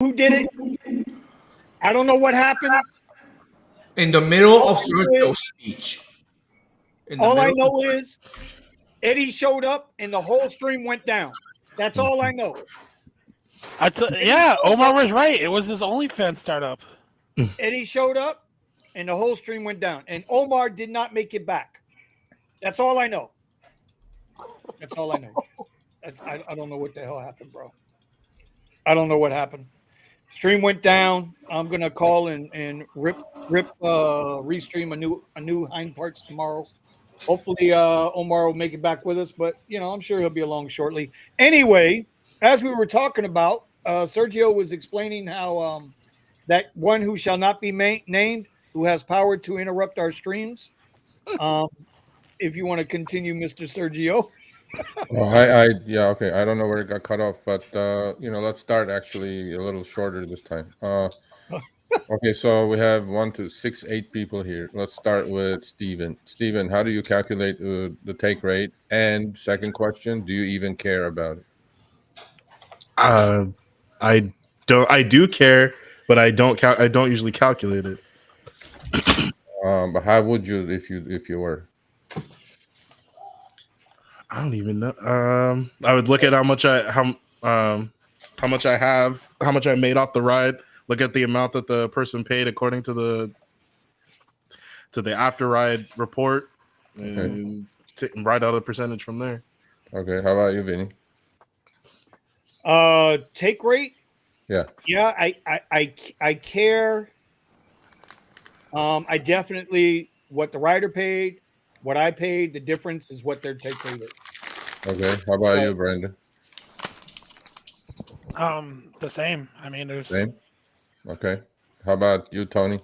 who did it. I don't know what happened. In the middle of Sergio's speech. All I know is Eddie showed up and the whole stream went down. That's all I know. Yeah, Omar was right. It was his OnlyFans startup. Eddie showed up and the whole stream went down. And Omar did not make it back. That's all I know. That's all I know. I don't know what the hell happened, bro. I don't know what happened. Stream went down. I'm gonna call and restream a new hind parts tomorrow. Hopefully Omar will make it back with us, but I'm sure he'll be along shortly. Anyway, as we were talking about, Sergio was explaining how that one who shall not be named, who has power to interrupt our streams. If you want to continue, Mr. Sergio. Yeah, okay. I don't know where it got cut off, but let's start actually a little shorter this time. Okay, so we have 1, 2, 6, 8 people here. Let's start with Steven. Steven, how do you calculate the take rate? And second question, do you even care about it? I don't. I do care, but I don't. I don't usually calculate it. But how would you if you were? I don't even know. I would look at how much I have, how much I made off the ride. Look at the amount that the person paid according to the after ride report, and write out a percentage from there. Okay, how about you, Vinny? Take rate. Yeah. I care. I definitely what the rider paid, what I paid. The difference is what their take rate is. Okay. How about you, Brandon? The same. I mean, there's same. Okay. How about you, Tony?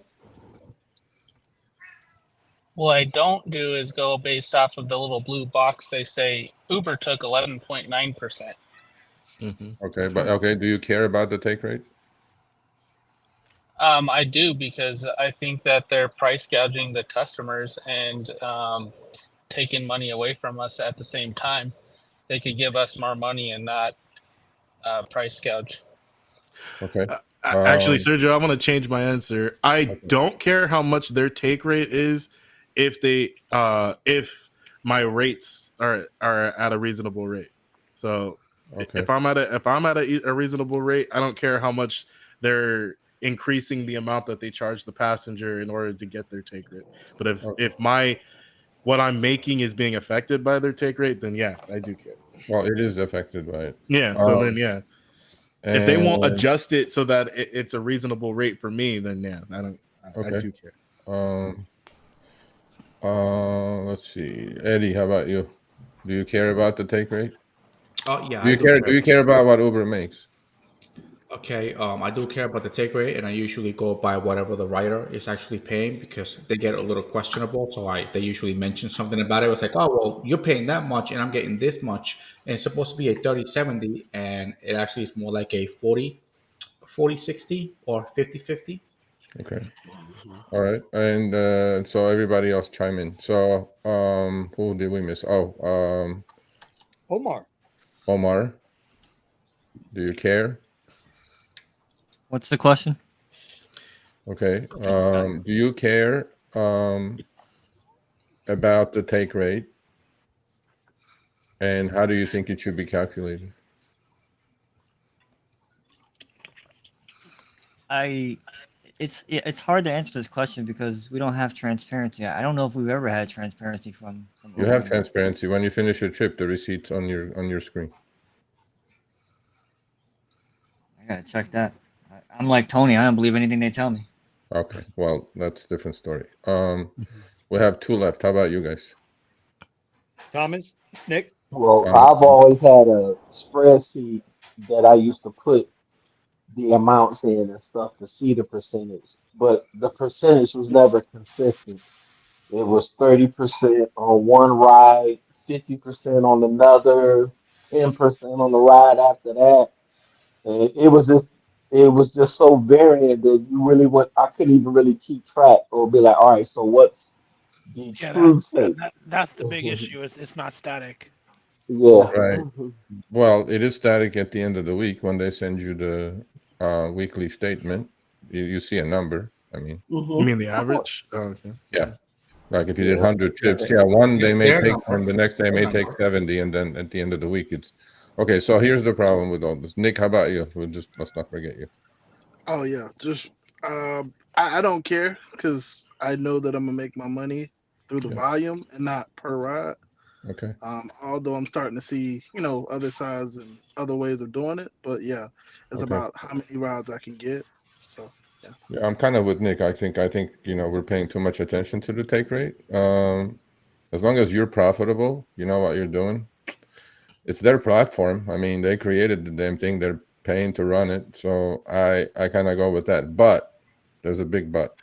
What I don't do is go based off of the little blue box. They say Uber took 11.9%. Okay, but do you care about the take rate? I do, because I think that they're price gouging the customers and taking money away from us at the same time. They could give us more money and not price gouge. Okay. Actually, Sergio, I'm going to change my answer. I don't care how much their take rate is if my rates are at a reasonable rate. So if I'm at a reasonable rate, I don't care how much they're increasing the amount that they charge the passenger in order to get their take rate. But if what I'm making is being affected by their take rate, then yeah, I do care. Well, it is affected by it. Yeah. So then, yeah. If they won't adjust it so that it's a reasonable rate for me, then yeah, I do care. Let's see, Eddie, how about you? Do you care about the take rate? Yeah. Do you care about what Uber makes? Okay, I do care about the take rate, and I usually go by whatever the rider is actually paying, because they get a little questionable. So they usually mention something about it. It's like, oh, well, you're paying that much, and I'm getting this much, and it's supposed to be a 30-70, and it actually is more like a 40-60 or 50-50. Okay. All right, and so everybody else chime in. So, who did we miss? Omar. Omar, do you care? What's the question? Okay. Do you care about the take rate? And how do you think it should be calculated? It's hard to answer this question because we don't have transparency. I don't know if we've ever had transparency from you have transparency. When you finish your trip, the receipt's on your screen. I gotta check that. I'm like Tony. I don't believe anything they tell me. Okay, well, that's a different story. We have 2 left. How about you guys? Thomas, Nick? Well, I've always had a spreadsheet that I used to put the amounts in and stuff to see the percentage, but the percentage was never consistent. It was 30% on one ride, 50% on another, 10% on the ride after that. And it was just so varied that you really I couldn't even really keep track or be like, all right, so what's the true take? That's the big issue. It's not static. Yeah. Right. Well, it is static at the end of the week when they send you the weekly statement, you see a number. I mean, You mean the average? Oh, okay. yeah. Like if you did Yeah. 100 trips, one day may Their take number. 10, the next day Their may take number. 70, and then at the end of the week it's okay. So here's the problem with all this. Nick, how about you? Let's not forget you. Oh yeah, just I don't care because I know that I'm gonna make my money through the Yeah. volume and not per ride. Okay. Although I'm starting to see, other sides and other ways of doing it, but yeah, it's Okay. about how many rides I can get. So yeah. Yeah, I'm kind of with Nick. I think we're paying too much attention to the take rate. As long as you're profitable, you know what you're doing. It's their platform. I mean, they created the damn thing. They're paying to run it. So I kind of go with that. But there's a big but.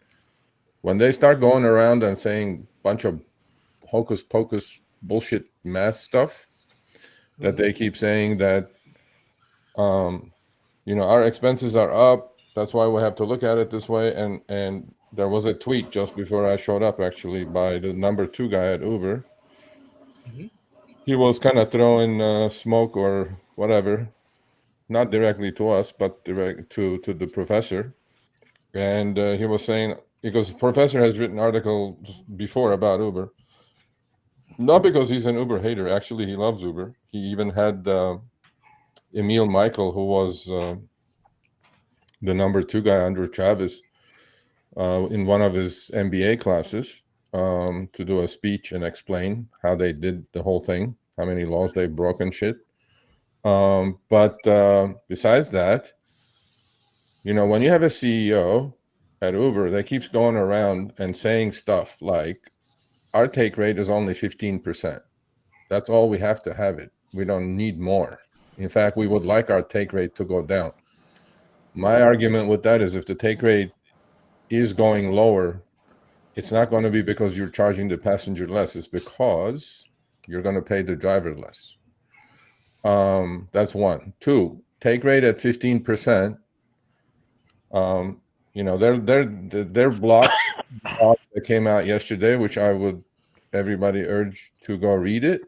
When they start going around and saying a bunch of hocus pocus bullshit math stuff, that they keep saying that our expenses are up, that's why we have to look at it this way. And there was a tweet just before I showed up, actually, by the number 2 guy at Uber. He was kind of throwing smoke or whatever, not directly to us, but direct to the professor. And he was saying, because the professor has written articles before about Uber, not because he's an Uber hater. Actually, he loves Uber. He even had Emil Michael, who was the number 2 guy under Travis, in one of his MBA classes, to do a speech and explain how they did the whole thing, how many laws they broke and shit. But besides that, when you have a CEO at Uber that keeps going around and saying stuff like, our take rate is only 15%. That's all we have to have it. We don't need more. In fact, we would like our take rate to go down. My argument with that is if the take rate is going lower, it's not going to be because you're charging the passenger less. It's because you're going to pay the driver less. That's one. Two, take rate at 15%. Their blocks that came out yesterday, which I would everybody urge to go read it.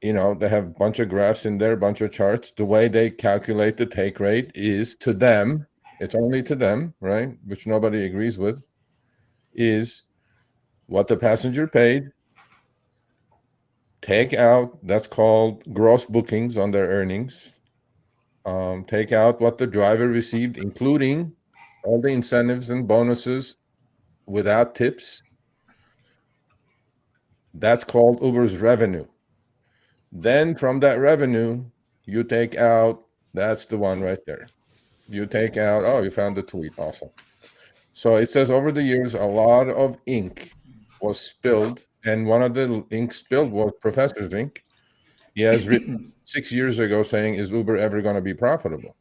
They have a bunch of graphs in there, a bunch of charts. The way they calculate the take rate is to them, it's only to them, right? Which nobody agrees with, is what the passenger paid, take out, that's called gross bookings on their earnings, take out what the driver received, including all the incentives and bonuses without tips. That's called Uber's revenue. Then from that revenue, you take out, that's the one right there. You take out, oh, you found the tweet. Awesome. So it says over the years, a lot of ink was spilled. And one of the ink spilled was Professor's ink. He has written 6 years ago saying, is Uber ever going to be profitable?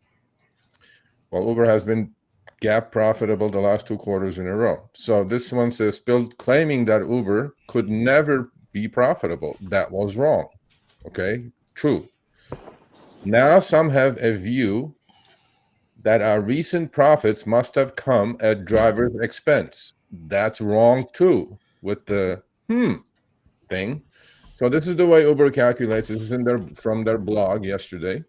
Well, Uber has been gap profitable the last 2 quarters in a row. So this one says spilled, claiming that Uber could never be profitable. That was wrong. Okay, true. Now some have a view that our recent profits must have come at driver's expense. That's wrong too, with the thing. So this is the way Uber calculates. This is from their blog yesterday.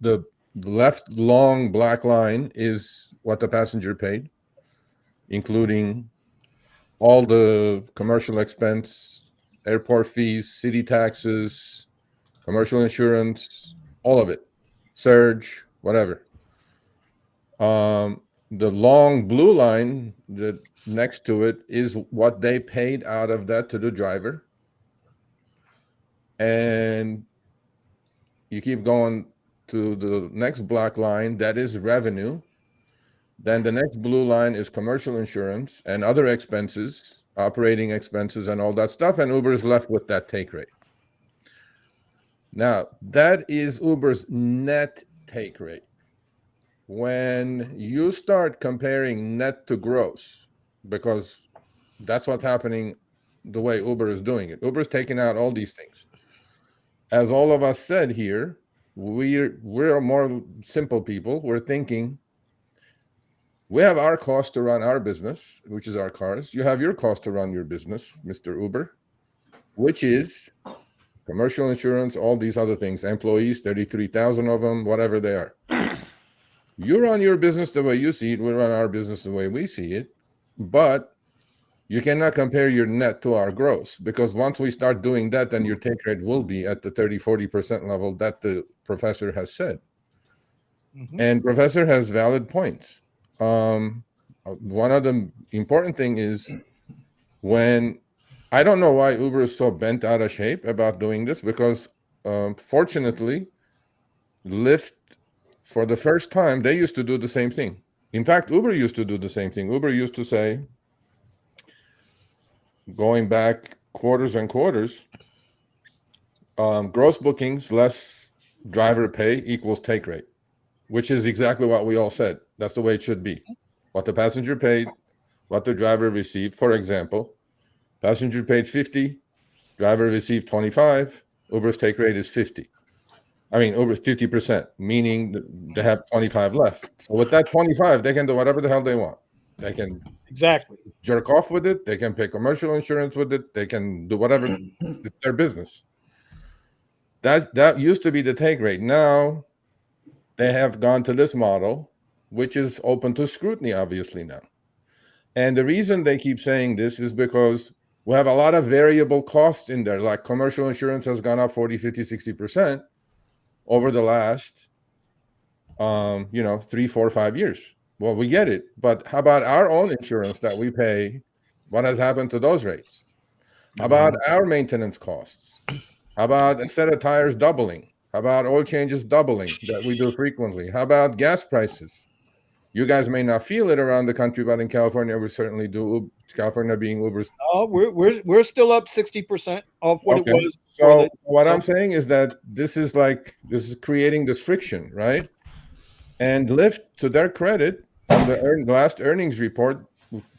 The left long black line is what the passenger paid, including all the commercial expense, airport fees, city taxes, commercial insurance, all of it, surge, whatever. The long blue line that next to it is what they paid out of that to the driver. And you keep going to the next black line, that is revenue. Then the next blue line is commercial insurance and other expenses, operating expenses and all that stuff. And Uber is left with that take rate. Now, that is Uber's net take rate. When you start comparing net to gross, because that's what's happening the way Uber is doing it. Uber's taking out all these things. As all of us said here, we're more simple people. We're thinking, we have our cost to run our business, which is our cars. You have your cost to run your business, Mr. Uber, which is commercial insurance, all these other things, employees, 33,000 of them, whatever they are. You run your business the way you see it. We run our business the way we see it. But you cannot compare your net to our gross, because once we start doing that, then your take rate will be at the 30-40% level that the professor has said. And professor has valid points. One of the important thing is, when I don't know why Uber is so bent out of shape about doing this, because fortunately, Lyft, for the first time, they used to do the same thing. In fact, Uber used to do the same thing. Uber used to say, going back quarters and quarters, gross bookings less driver pay equals take rate, which is exactly what we all said. That's the way it should be. What the passenger paid, what the driver received. For example, passenger paid 50, driver received 25, Uber's take rate is 50. I mean, over 50%, meaning they have 25 left. So with that 25, they can do whatever the hell they want. They can jerk off with it. They can pay commercial insurance with it. They can do whatever. It's their business. That used to be the take rate. Now they have gone to this model, which is open to scrutiny, obviously, now. And the reason they keep saying this is because we have a lot of variable costs in there. Like commercial insurance has gone up 40, 50, 60% over the last 3, 4, 5 years. Well, we get it, but how about our own insurance that we pay? What has happened to those rates? How about our maintenance costs? How about instead of tires doubling? How about oil changes doubling that we do frequently? How about gas prices? You guys may not feel it around the country, but in California, we certainly do. California being Uber's. Oh, we're still up 60% of what it was. So what I'm saying is that this is creating this friction, right? And Lyft, to their credit, on the last earnings report,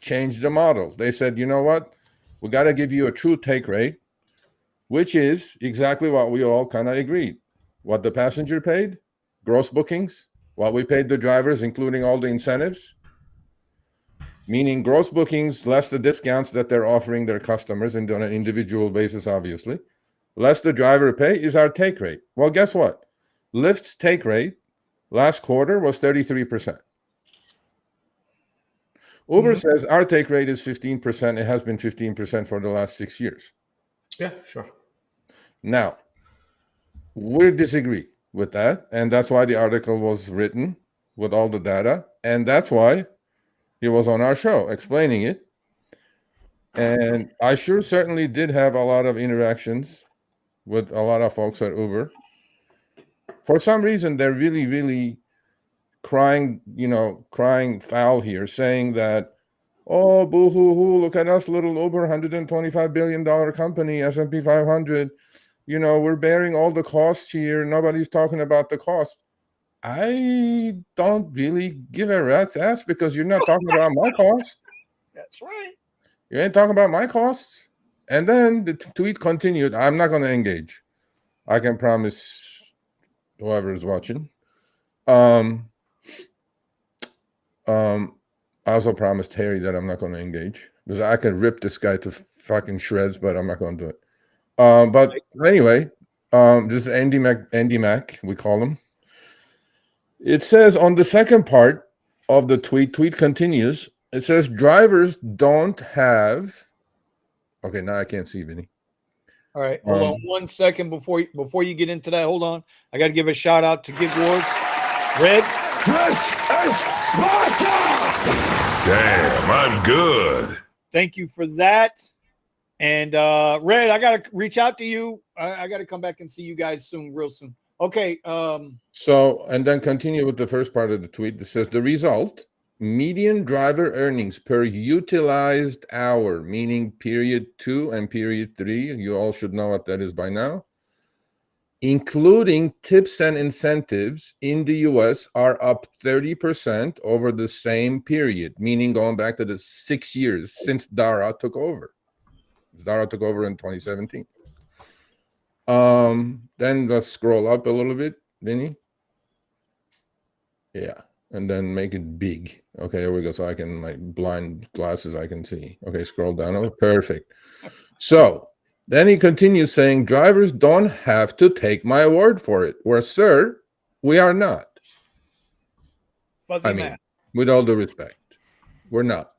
changed the model. They said, you know what? We got to give you a true take rate, which is exactly what we all kind of agreed. What the passenger paid, gross bookings, what we paid the drivers, including all the incentives, meaning gross bookings less the discounts that they're offering their customers and on an individual basis, obviously, less the driver pay is our take rate. Well, guess what? Lyft's take rate last quarter was 33%. Uber says our take rate is 15%. It has been 15% for the last 6 years. Yeah, sure. Now, we disagree with that, and that's why the article was written with all the data, and that's why he was on our show explaining it. And I certainly did have a lot of interactions with a lot of folks at Uber. For some reason, they're really, really crying foul here, saying that, oh, boo-hoo-hoo, look at us, little Uber, $125 billion company, S&P 500. We're bearing all the costs here. Nobody's talking about the cost. I don't really give a rat's ass, because you're not talking about my cost. That's right. You ain't talking about my costs. And then the tweet continued. I'm not going to engage. I can promise whoever is watching. I also promised Harry that I'm not going to engage, because I can rip this guy to fucking shreds, but I'm not going to do it. But anyway, this is Andy Mac, we call him. It says on the second part of the tweet continues, it says drivers don't have. Okay, now I can't see, Vinny. All right, hold on 1 second before you get into that. Hold on, I got to give a shout out to Gig Wars. Red. This is Sparta! Damn, I'm good. Thank you for that. And Red, I got to reach out to you. I got to come back and see you guys real soon. Okay. So, and then continue with the first part of the tweet. It says the result: median driver earnings per utilized hour, meaning period 2 and period 3. You all should know what that is by now. Including tips and incentives in the US are up 30% over the same period, meaning going back to the 6 years since Dara took over. Dara took over in 2017. Then let's scroll up a little bit, Vinny. Yeah, and then make it big. Okay, here we go. So I can, my blind glasses, I can see. Okay, scroll down. Oh, perfect. So then he continues saying, drivers don't have to take my word for it. Well, sir, we are not. Fuzzy I mean, math. with all due respect, we're not.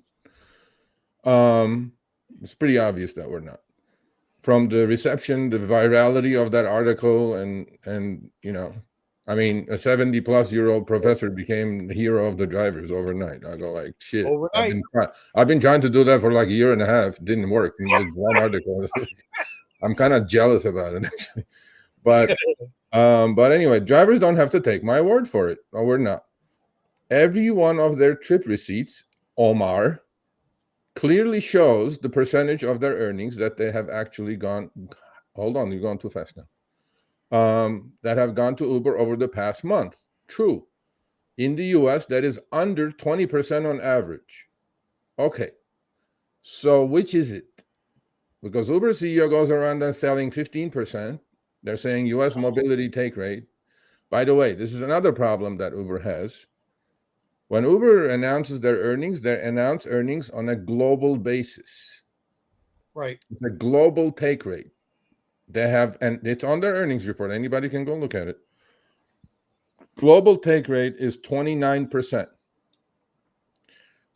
It's pretty obvious that we're not. From the reception, the virality of that article, and I mean, a 70-plus-year-old professor became the hero of the drivers overnight. I go like, shit. Overnight. I've been trying to do that for like a year and a half. It didn't work. With one article, I'm kind of jealous about it actually. But anyway, drivers don't have to take my word for it. No, we're not. Every one of their trip receipts, Omar, clearly shows the percentage of their earnings that they have actually gone. Hold on, you're going too fast now. That have gone to Uber over the past month. True. In the US, that is under 20% on average. Okay. So which is it? Because Uber CEO goes around and selling 15%. They're saying US mobility take rate. By the way, this is another problem that Uber has. When Uber announces their earnings, they announce earnings on a global basis. Right. It's a global take rate. They have, and it's on their earnings report. Anybody can go look at it. Global take rate is 29%.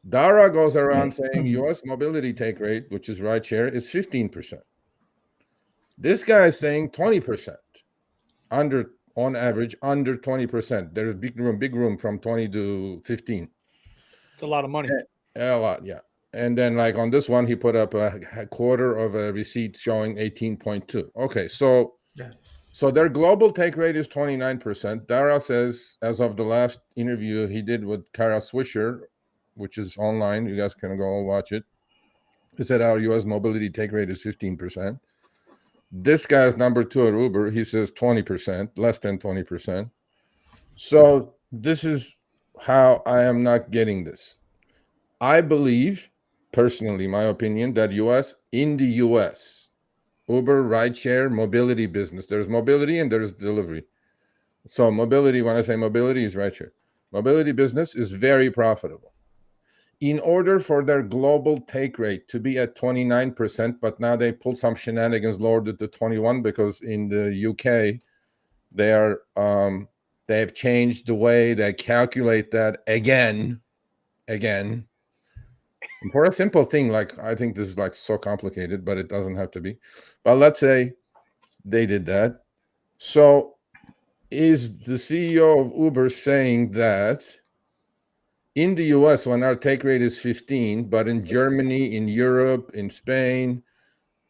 Dara goes around saying US mobility take rate, which is RideShare, is 15%. This guy is saying 20%, on average, under 20%. There's big room from 20 to 15. It's a lot of money. A lot, yeah. And then like on this one, he put up a quarter of a receipt showing 18.2. Okay, so their global take rate is 29%. Dara says, as of the last interview he did with Kara Swisher, which is online, you guys can go watch it. He said our US mobility take rate is 15%. This guy's number 2 at Uber, he says 20%, less than 20%. So this is how I am not getting this. I believe, personally, my opinion, that in the US, Uber, rideshare, mobility business, there's mobility and there's delivery. So mobility, when I say mobility, is rideshare. Mobility business is very profitable. In order for their global take rate to be at 29%, but now they pulled some shenanigans, lowered it to 21 because in the UK, they have changed the way they calculate that again. And for a simple thing, like I think this is like so complicated, but it doesn't have to be. But let's say they did that. So is the CEO of Uber saying that in the US, when our take rate is 15, but in Germany, in Europe, in Spain,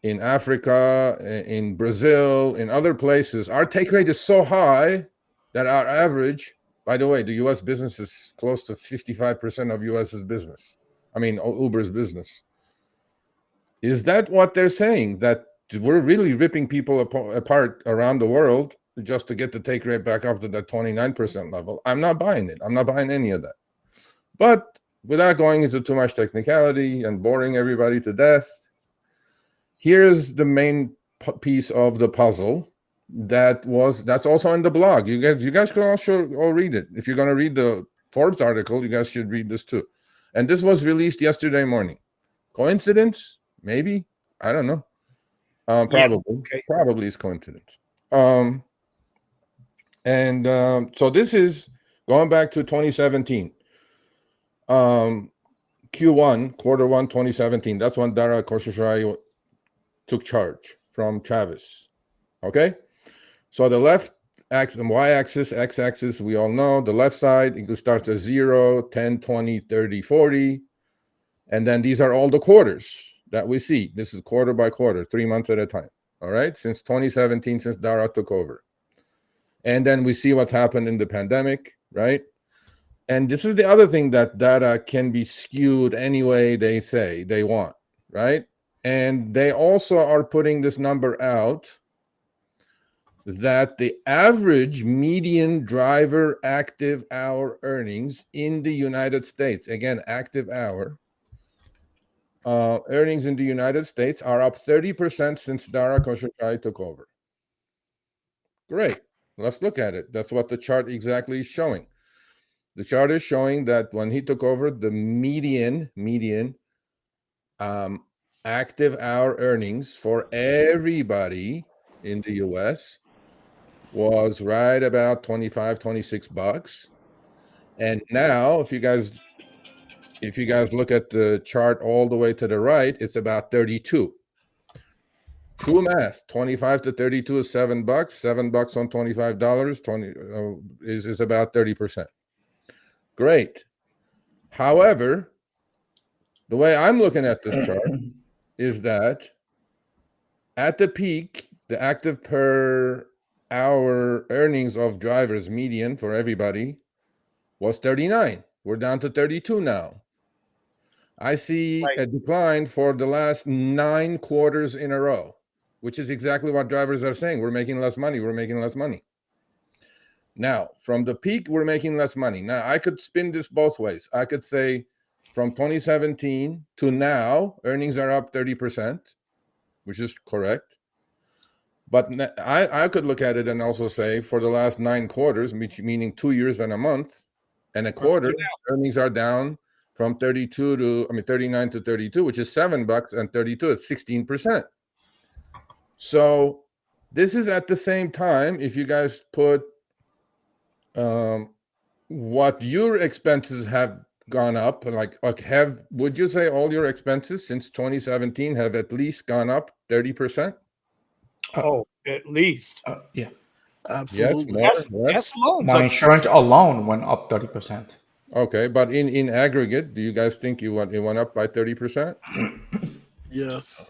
in Africa, in Brazil, in other places, our take rate is so high that our average, by the way, the US business is close to 55% of US's business. I mean, Uber's business. Is that what they're saying? That we're really ripping people apart around the world just to get the take rate back up to that 29% level? I'm not buying it. I'm not buying any of that. But without going into too much technicality and boring everybody to death, here's the main piece of the puzzle that's also in the blog. You guys can also all read it. If you're going to read the Forbes article, you guys should read this too. And this was released yesterday morning. Coincidence? Maybe. I don't know. Probably. Yeah, okay. Probably is coincidence. So this is going back to 2017. Q1, quarter 1, 2017. That's when Dara Khosrowshahi took charge from Travis. Okay? So the left axis, y-axis, x-axis, we all know. The left side, it starts at 0, 10, 20, 30, 40. And then these are all the quarters that we see. This is quarter by quarter, 3 months at a time. All right? Since 2017, since Dara took over. And then we see what's happened in the pandemic, right? And this is the other thing, that data can be skewed any way they say they want, right? And they also are putting this number out that the average median driver active hour earnings in the United States, again, active hour, earnings in the United States are up 30% since Dara Khosrowshahi took over. Great. Let's look at it. That's what the chart exactly is showing. The chart is showing that when he took over, the median active hour earnings for everybody in the US was right about $25, $26. And now, if you guys look at the chart all the way to the right, it's about 32. True math: 25 to 32 is $7. $7 on $25, 20 is about 30%. Great. However, the way I'm looking at this chart is that at the peak, the active per hour earnings of drivers median for everybody was 39. We're down to 32 now. I see a decline for the last 9 quarters in a row, which is exactly what drivers are saying. We're making less money. We're making less money. Now, from the peak, we're making less money. Now, I could spin this both ways. I could say from 2017 to now, earnings are up 30%, which is correct. But I could look at it and also say for the last 9 quarters, meaning 2 years and a month and a quarter, earnings are down from 39 to 32, which is $7, and 32 is 16%. So this is at the same time, if you guys put what your expenses have gone up, would you say all your expenses since 2017 have at least gone up 30%? At least. Yeah. Absolutely. Yes, more, Yes, loans. My insurance alone went up 30%. Okay, but in aggregate, do you guys think it went up by 30%? Yes.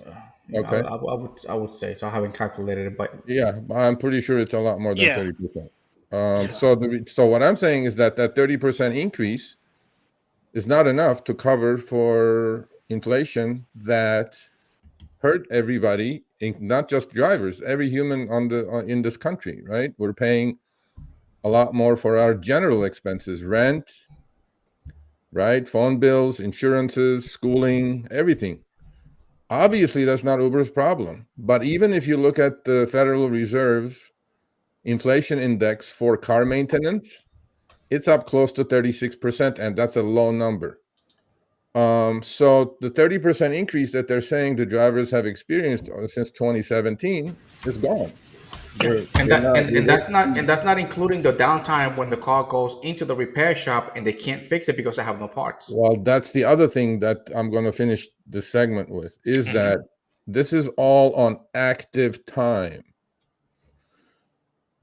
Okay. I would say so. I haven't calculated it, but Yeah, I'm pretty sure it's a lot more than Yeah. 30%. So what I'm saying is that 30% increase is not enough to cover for inflation that hurt everybody, not just drivers, every human in this country, right? We're paying a lot more for our general expenses, rent, right? Phone bills, insurances, schooling, everything. Obviously, that's not Uber's problem. But even if you look at the Federal Reserve's inflation index for car maintenance, it's up close to 36%, and that's a low number. So the 30% increase that they're saying the drivers have experienced since 2017 is gone. that's not including the downtime when the car goes into the repair shop and they can't fix it because they have no parts. Well, that's the other thing that I'm going to finish this segment with, is that this is all on active time.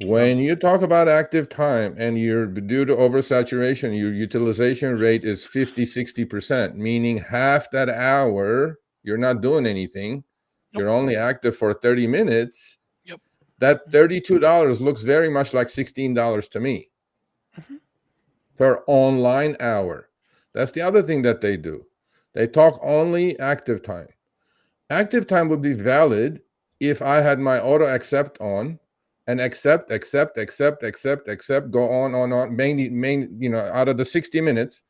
When you talk about active time and you're due to oversaturation, your utilization rate is 50-60%, meaning half that hour you're not doing anything. You're only active for 30 minutes. Yep. That $32 looks very much like $16 to me per online hour. That's the other thing that they do. They talk only active time. Active time would be valid if I had my auto accept on and accept, go on, mainly, out of the 60 minutes,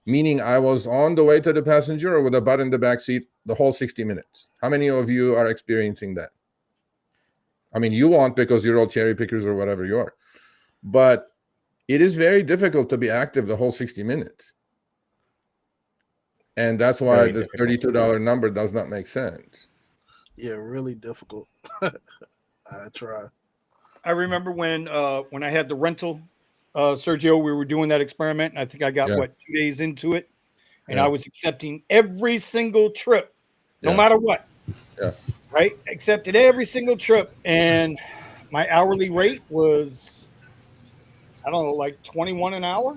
meaning I was on the way to the passenger or with a butt in the back seat the whole 60 minutes. How many of you are experiencing that? I mean, you won't because you're all cherry pickers or whatever you are. But it is very difficult to be active the whole 60 minutes. And that's why this $32 number does not make sense. Yeah, really difficult. I try. I remember when I had the rental, Sergio, we were doing that experiment, and I think I got 2 days into it, and I was accepting every single trip, no matter what. Yeah. Right? Accepted every single trip, and my hourly rate was, I don't know, like 21 an hour.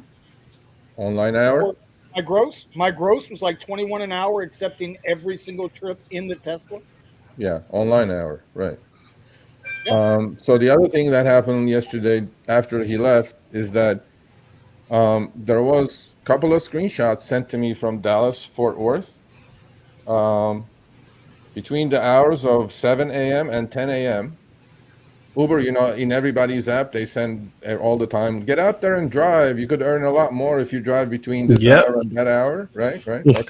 Online hour? My gross was like 21 an hour, accepting every single trip in the Tesla. Yeah, online hour, right. So the other thing that happened yesterday after he left is that there was a couple of screenshots sent to me from Dallas, Fort Worth. Between the hours of 7 a.m. and 10 a.m., Uber, in everybody's app, they send all the time, get out there and drive. You could earn a lot more if you drive between this hour and that hour, right? Okay.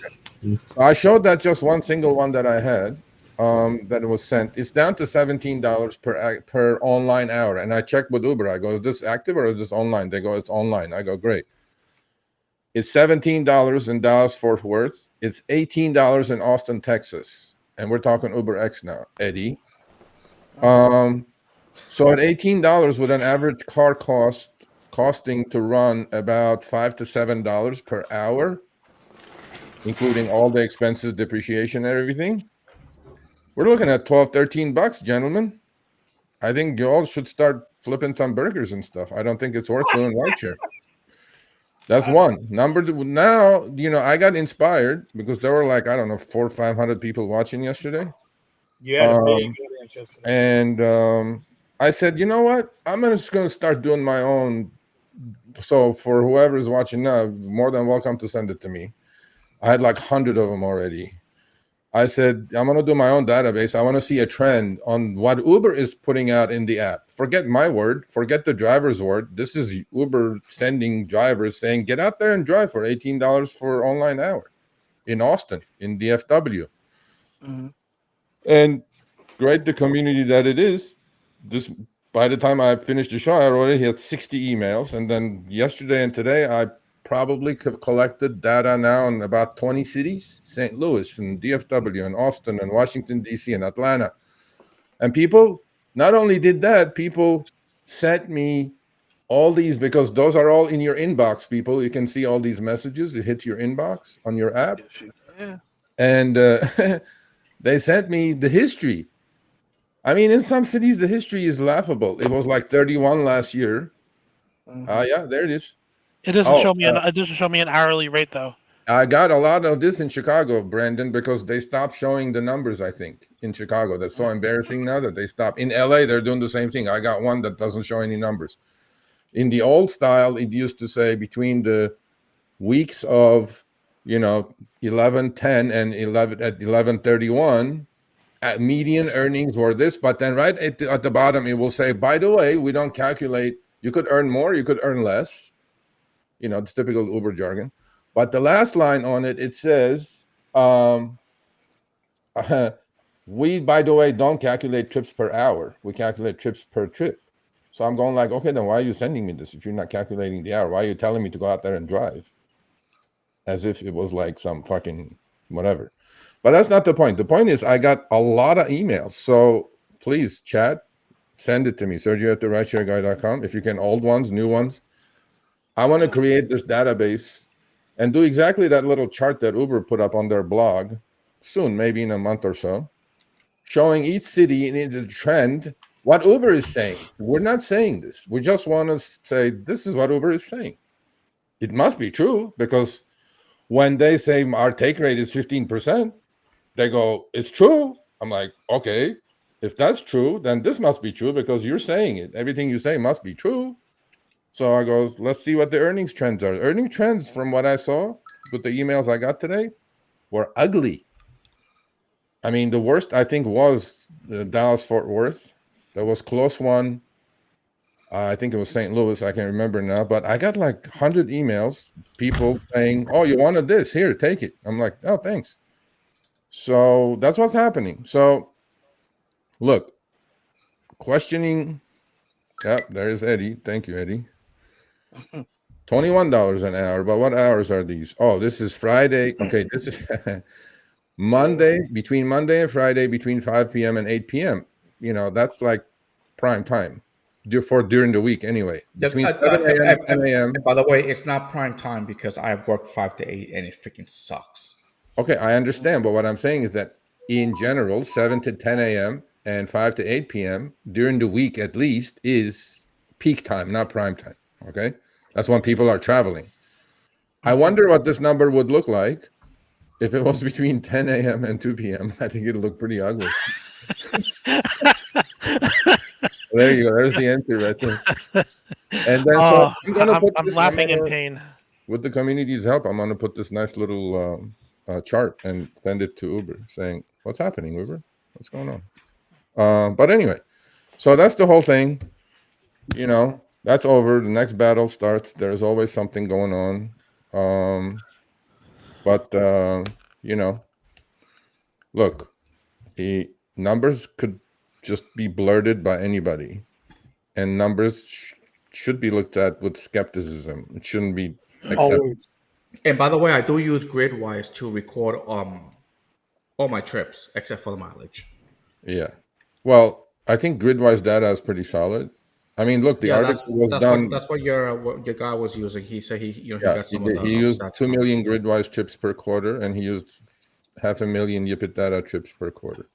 So I showed that just one single one that I had that was sent. It's down to $17 per online hour. And I checked with Uber. I go, is this active or is this online? They go, it's online. I go, great. It's $17 in Dallas, Fort Worth. It's $18 in Austin, Texas. And we're talking Uber X now, Eddie. So at $18 with an average car cost costing to run about $5 to $7 per hour, including all the expenses, depreciation, and everything. We're looking at $12-13, gentlemen. I think you all should start flipping some burgers and stuff. I don't think it's worth doing RideShare. That's one. Number two, now, I got inspired because there were like, I don't know, 400 or 500 people watching yesterday. You had a big audience yesterday. And I said, you know what? I'm just going to start doing my own. So for whoever is watching now, more than welcome to send it to me. I had like 100 of them already. I said, I'm going to do my own database. I want to see a trend on what Uber is putting out in the app. Forget my word. Forget the driver's word. This is Uber sending drivers saying, get out there and drive for $18 for online hour in Austin, in DFW. Mm-hmm. And great, the community that it is. This, by the time I finished the show, I already had 60 emails. And then yesterday and today, I probably collected data now in about 20 cities, St. Louis and DFW and Austin and Washington, D.C. and Atlanta. And people not only did that, people sent me all these, because those are all in your inbox, people. You can see all these messages. It hits your inbox on your app. Yeah. And they sent me the history. I mean, in some cities, the history is laughable. It was like 31 last year. Yeah, there it is. It doesn't show me. It doesn't show me an hourly rate though. I got a lot of this in Chicago, Brandon, because they stopped showing the numbers. I think in Chicago, that's so embarrassing now that they stopped. In LA, they're doing the same thing. I got one that doesn't show any numbers. In the old style, it used to say between the weeks of 11/10 and 11/31. Median earnings were this, but then right at the bottom it will say, by the way, we don't calculate. You could earn more, you could earn less. It's typical Uber jargon. But the last line on it, it says, we, by the way, don't calculate trips per hour. We calculate trips per trip. So I'm going like, okay, then why are you sending me this if you're not calculating the hour? Why are you telling me to go out there and drive? As if it was like some fucking whatever. But that's not the point. The point is I got a lot of emails. So please, chat, send it to me, Sergio@therideshareguy.com. If you can, old ones, new ones. I want to create this database and do exactly that little chart that Uber put up on their blog soon, maybe in a month or so, showing each city in the trend, what Uber is saying. We're not saying this. We just want to say, this is what Uber is saying. It must be true, because when they say our take rate is 15%, they go, it's true. I'm like, okay, if that's true, then this must be true because you're saying it. Everything you say must be true. So I go, let's see what the earnings trends are. Earning trends, from what I saw with the emails I got today, were ugly. I mean, the worst, I think, was the Dallas-Fort Worth. There was close one. I think it was St. Louis. I can't remember now. But I got like 100 emails, people saying, oh, you wanted this? Here, take it. I'm like, oh, thanks. So that's what's happening. So, look, questioning. Yep, there's Eddie. Thank you, Eddie. $21 an hour. But what hours are these? Oh, this is Friday. Okay, this is Monday, between Monday and Friday, between 5 p.m. and 8 p.m. That's like prime time during the week anyway. Between 7 a.m. and 10 a.m. By the way, it's not prime time because I work 5 to 8 and it freaking sucks. Okay, I understand. But what I'm saying is that in general, 7 to 10 a.m. and 5 to 8 p.m. during the week at least is peak time, not prime time. Okay, that's when people are traveling. I wonder what this number would look like if it was between 10 a.m. and 2 p.m. I think it'd look pretty ugly. There you go. There's the answer right there. And then so I'm laughing in pain. With the community's help, I'm going to put this nice little chart and send it to Uber saying, what's happening, Uber? What's going on? But anyway, so that's the whole thing. That's over. The next battle starts. There's always something going on. But look, the numbers could just be blurted by anybody, and numbers should be looked at with skepticism. It shouldn't be accepted. And by the way, I do use Gridwise to record all my trips except for the mileage. Yeah. Well, I think Gridwise data is pretty solid. I mean, look, the Yeah, that's article was that's done. what your guy was using. He said he Yeah, got he some of did. the He used stats 2 from. million gridwise trips per quarter, and he used 500,000 Yipit data trips per quarter.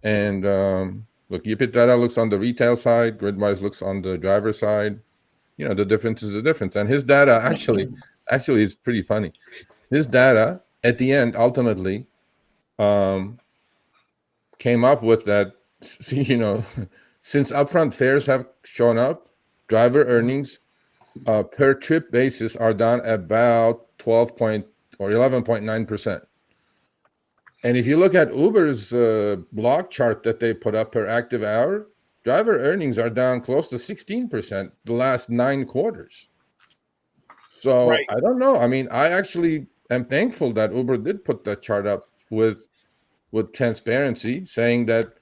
And look, Yipit data looks on the retail side, gridwise looks on the driver side. You know, the difference is the difference. And his data actually is pretty funny. His data at the end ultimately came up with that, you know, since upfront fares have shown up, driver earnings per trip basis are down about 12 point or 11.9%. And if you look at Uber's blog chart that they put up per active hour, driver earnings are down close to 16% the last 9 quarters. So Right. I don't know. I mean, I actually am thankful that Uber did put that chart up with transparency, saying that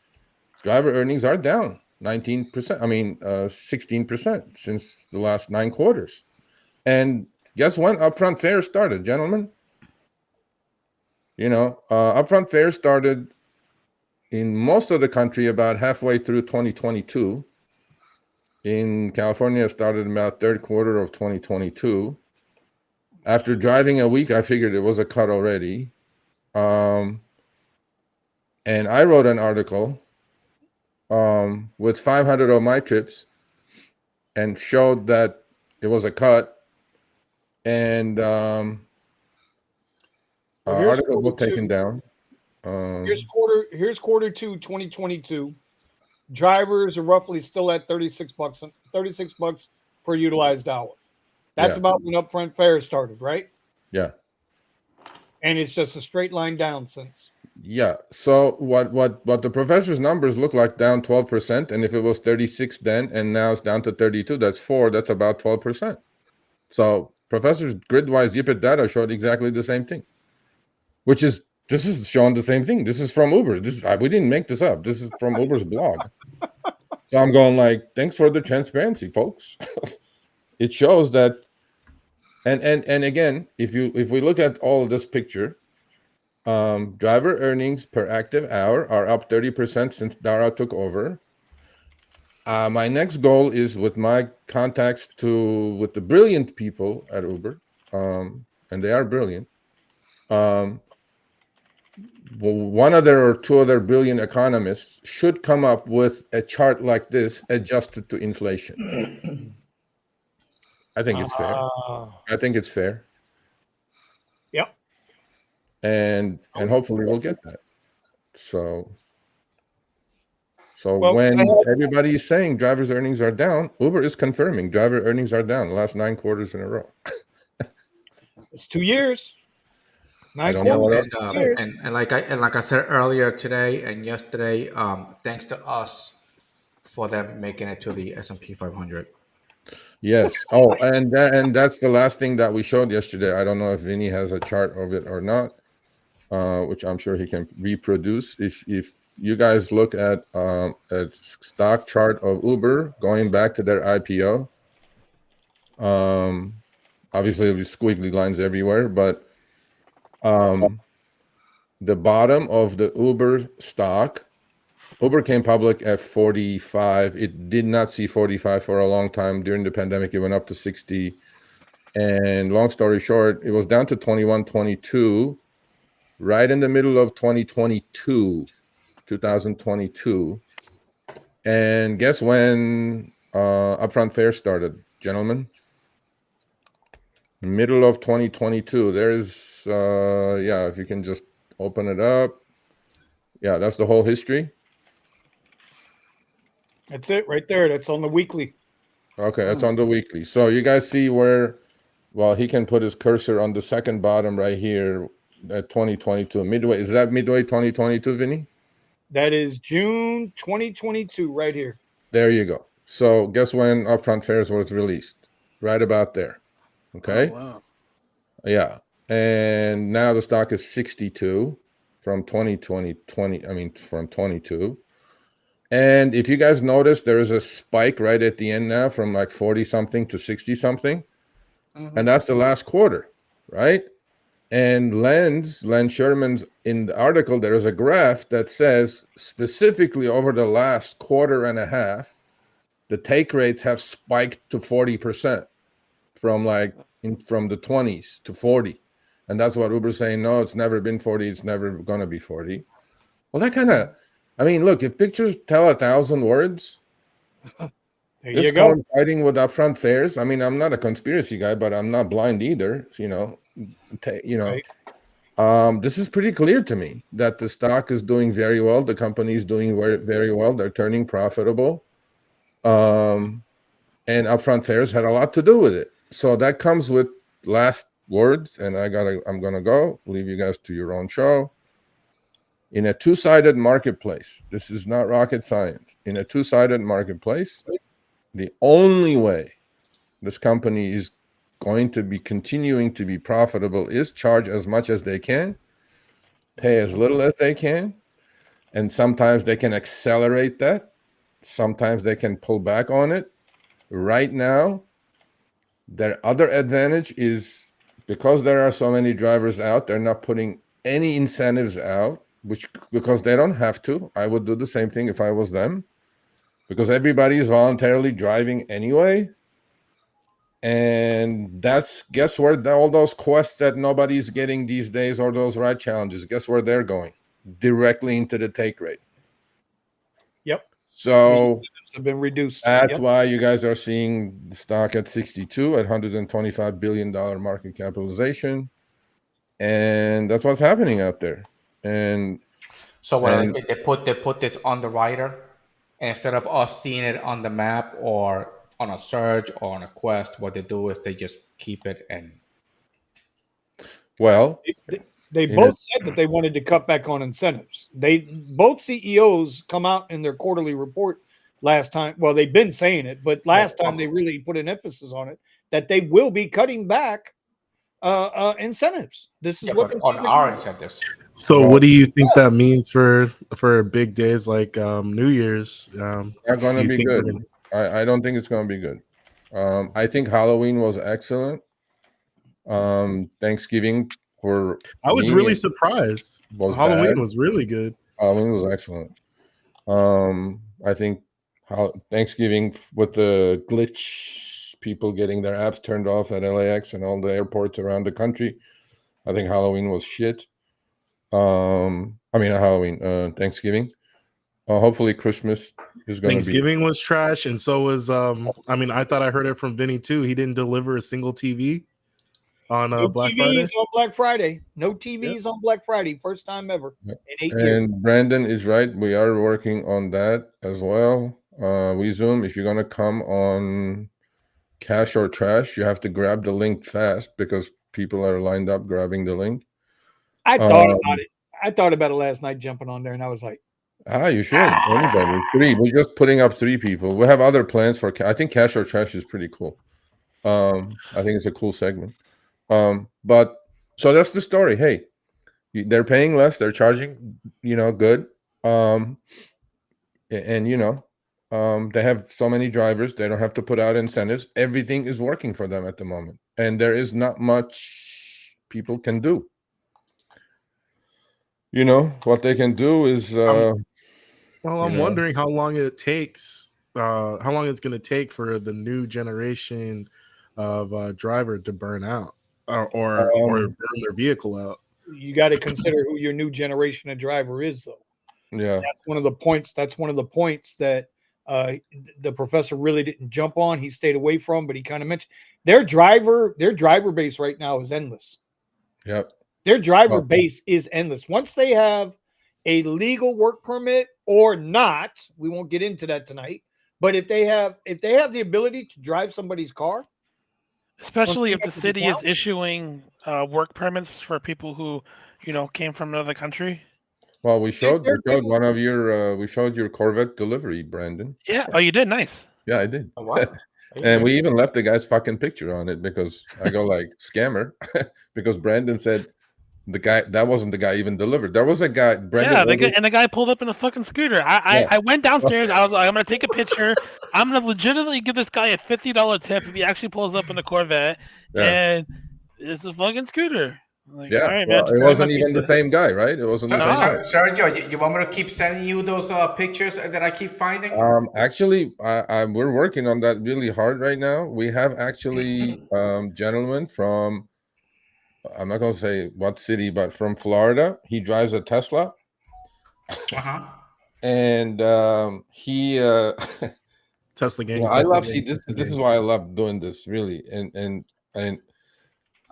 driver earnings are down 19%. I mean, 16% since the last 9 quarters. And guess when upfront fare started, gentlemen? You know, upfront fare started in most of the country about halfway through 2022. In California, it started about third quarter of 2022. After driving a week, I figured it was a cut already. And I wrote an article with 500 of my trips and showed that it was a cut. And Well, here's article was quarter taken two. down. Here's quarter two 2022. Drivers are roughly still at $36 per utilized hour. That's Yeah. about when upfront fare started, right? Yeah. And it's just a straight line down since. Yeah. So what the professor's numbers look like, down 12%, and if it was 36 then and now it's down to 32, that's 4, that's about 12%. So professor's gridwise Yipit data showed exactly the same thing. This is showing the same thing. This is from Uber. We didn't make this up. This is from Uber's blog. So I'm going like, thanks for the transparency, folks. It shows that, and again, if we look at all of this picture, driver earnings per active hour are up 30% since Dara took over. My next goal is with my contacts with the brilliant people at Uber, and they are brilliant. One other or two other brilliant economists should come up with a chart like this adjusted to inflation. I think it's fair. I think it's fair. Yep. And hopefully we'll get that. So Well, when everybody is saying drivers' earnings are down, Uber is confirming driver earnings are down the last 9 quarters in a row. It's 2 years. I don't know what else. And like I said earlier today and yesterday, thanks to us for them making it to the S&P 500. Yes. Oh, and that's the last thing that we showed yesterday. I don't know if Vinny has a chart of it or not, which I'm sure he can reproduce. If you guys look at a stock chart of Uber going back to their IPO, obviously there'll be squiggly lines everywhere, but the bottom of the Uber stock, Uber came public at 45. It did not see 45 for a long time. During the pandemic, it went up to 60. And long story short, it was down to 21, 22, right in the middle of 2022. And guess when upfront fare started, gentlemen? Middle of 2022. There's, if you can just open it up. Yeah, that's the whole history. That's it right there. That's on the weekly. Okay, that's on the weekly. So you guys see where, well, he can put his cursor on the second bottom right here at 2022. Midway. Is that midway 2022, Vinny? That is June 2022 right here. There you go. So guess when upfront fares was released? Right about there. Okay. Oh, wow. Yeah. And now the stock is 62 from 22. And if you guys notice, there is a spike right at the end now from like 40 something to 60 something. And that's the last quarter, right? And Len Sherman's, in the article, there is a graph that says specifically over the last quarter and a half, the take rates have spiked to 40% from from the 20s to 40. And that's what Uber's saying. No, it's never been 40. It's never going to be 40. Well, that kind of, I mean, look, if pictures tell 1,000 words, There it's you go. coinciding with upfront fares. I mean, I'm not a conspiracy guy, but I'm not blind either. This is pretty clear to me that the stock is doing very well. The company is doing very, very well. They're turning profitable. And upfront fares had a lot to do with it. So that comes with last words, and I'm gonna go leave you guys to your own show. In a two-sided marketplace, this is not rocket science. In a two-sided marketplace, the only way this company is going to be continuing to be profitable is charge as much as they can, pay as little as they can, and sometimes they can accelerate that. Sometimes they can pull back on it. Right now, their other advantage is because there are so many drivers out, they're not putting any incentives out, because they don't have to. I would do the same thing if I was them, because everybody is voluntarily driving anyway. And guess where all those quests that nobody's getting these days, or those ride challenges, guess where they're going? Directly into the take rate. Yep. So have been reduced. That's why you guys are seeing the stock at 62 at $125 billion market capitalization. And that's what's happening out there. And so they put this on the rider, and instead of us seeing it on the map or on a search or on a quest, what they do is they just keep it. And well, they both said that they wanted to cut back on incentives. Both CEOs come out in their quarterly report last time. Well, they've been saying it, but last time they really put an emphasis on it, that they will be cutting back incentives. This is what on our incentives. So what do you think that means for big days like New Year's? They're going to be good. I don't think it's going to be good. I think Halloween was excellent. Thanksgiving I was really surprised. Halloween was really good. Halloween was excellent. I think Thanksgiving with the glitch, people getting their apps turned off at LAX and all the airports around the country, I think Halloween was shit. Thanksgiving. Hopefully Christmas is going to be. Thanksgiving was trash, and so was I thought I heard it from Vinny too. He didn't deliver a single TV on Black Friday. On Black Friday. No TVs on Black Friday. First time ever in 8 years. And Brandon is right. We are working on that as well. We Zoom. If you're going to come on Cash or Trash, you have to grab the link fast because people are lined up grabbing the link. I thought about it. I thought about it last night, jumping on there, and I was like, you should. Anybody. 3. We're just putting up 3 people. We have other plans for. I think Cash or Trash is pretty cool. I think it's a cool segment. But so that's the story. Hey, they're paying less. They're charging, good. They have so many drivers. They don't have to put out incentives. Everything is working for them at the moment, and there is not much people can do. What they can do is. I'm wondering how long it takes. How long it's going to take for the new generation of driver to burn out or burn their vehicle out. You got to consider who your new generation of driver is, though. Yeah, that's one of the points. That's one of the points that the professor really didn't jump on. He stayed away from, but he kind of mentioned their driver base right now is endless. Yep. Their driver base is endless. Once they have a legal work permit or not, we won't get into that tonight. But if they have the ability to drive somebody's car, especially if the city is issuing work permits for people who came from another country. Well, we showed one of your we showed your Corvette delivery, Brandon. Yeah. Oh, you did? Nice. Yeah, I did. Oh, wow. And we even left the guy's fucking picture on it because I go like scammer because Brandon said that wasn't the guy even delivered. There was a guy. Brandon the guy pulled up in a fucking scooter. I went downstairs. I was like, I'm gonna take a picture. I'm gonna legitimately give this guy a $50 tip if he actually pulls up in a Corvette. Yeah. And it's a fucking scooter. Like, Yeah, all right, well, man. it Just wasn't my even the pizza. same guy, right? It wasn't the same guy. Sergio, you want me to keep sending you those pictures that I keep finding? Actually, we're working on that really hard right now. We have actually gentleman from, I'm not going to say what city, but from Florida. He drives a Tesla, Uh-huh. and he, Tesla you gang. know, I Tesla love gang. this. Tesla This is gang. why I love doing this, really. And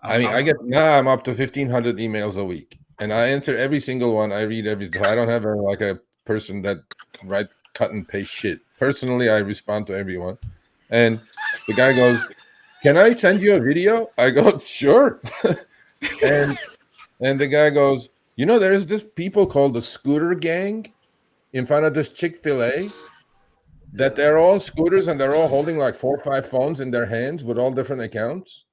I mean, I I'm- get now I'm up to 1,500 emails a week, and I answer every single one. I read every. I don't have like a person that write cut and paste shit. Personally, I respond to everyone, and the guy goes, "Can I send you a video?" I go, "Sure," and the guy goes, "You know, there is this people called the scooter gang in front of this Chick-fil-A." That they're all scooters and they're all holding like 4 or 5 phones in their hands with all different accounts.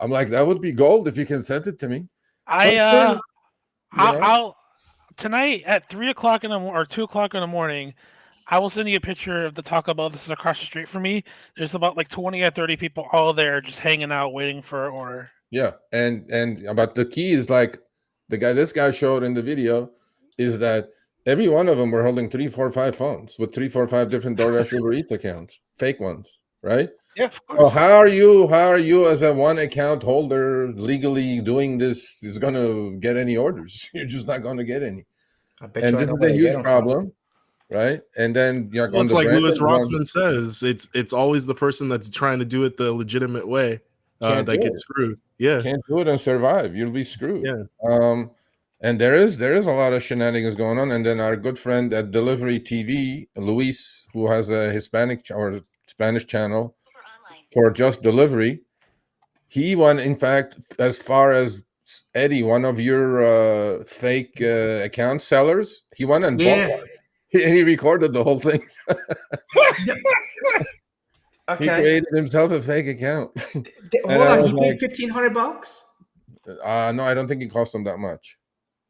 I'm like, that would be gold if you can send it to me. You know, I'll tonight at 3 o'clock or 2 o'clock in the morning. I will send you a picture of the Taco Bell. This is across the street from me. There's about like 20 or 30 people all there just hanging out waiting for an order. yeah, and but the key is like this guy showed in the video is that every one of them were holding 3, 4, 5 phones with 3, 4, 5 different DoorDash Uber Eats accounts, fake ones, right? Yeah, of course. So how are you as a one account holder legally doing this is going to get any orders? You're just not going to get any. I bet And you I this know is where a to get huge them problem, right? And then Well, on it's the like branded Louis one, Rossman says, it's always the person that's trying to do it the legitimate way Can't that do gets it. screwed. Yeah, can't do it and survive. You'll be screwed. yeah. And there is a lot of shenanigans going on. And then our good friend at Delivery TV, Luis, who has a Hispanic or Spanish channel for just delivery, he went, in fact, as far as Eddie, one of your fake account sellers. He went and bought Yeah. one. He recorded the whole thing. He Okay. created himself a fake account. Hold I on. was He like, paid $1,500. no, I don't think it cost him that much.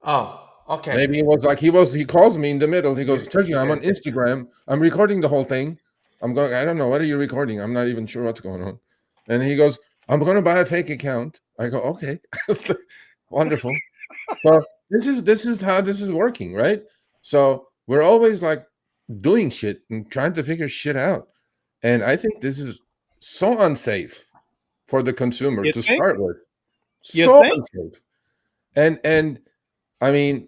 Oh, okay. Maybe it was like he calls me in the middle. He goes, Sergio, I'm on Instagram. I'm recording the whole thing. I'm going, I don't know. What are you recording? I'm not even sure what's going on. And he goes, I'm going to buy a fake account. I go, okay. Wonderful. So this is how this is working, right? So we're always like doing shit and trying to figure shit out. And I think this is so unsafe for the consumer You to think? start with. You So think? unsafe. And I mean,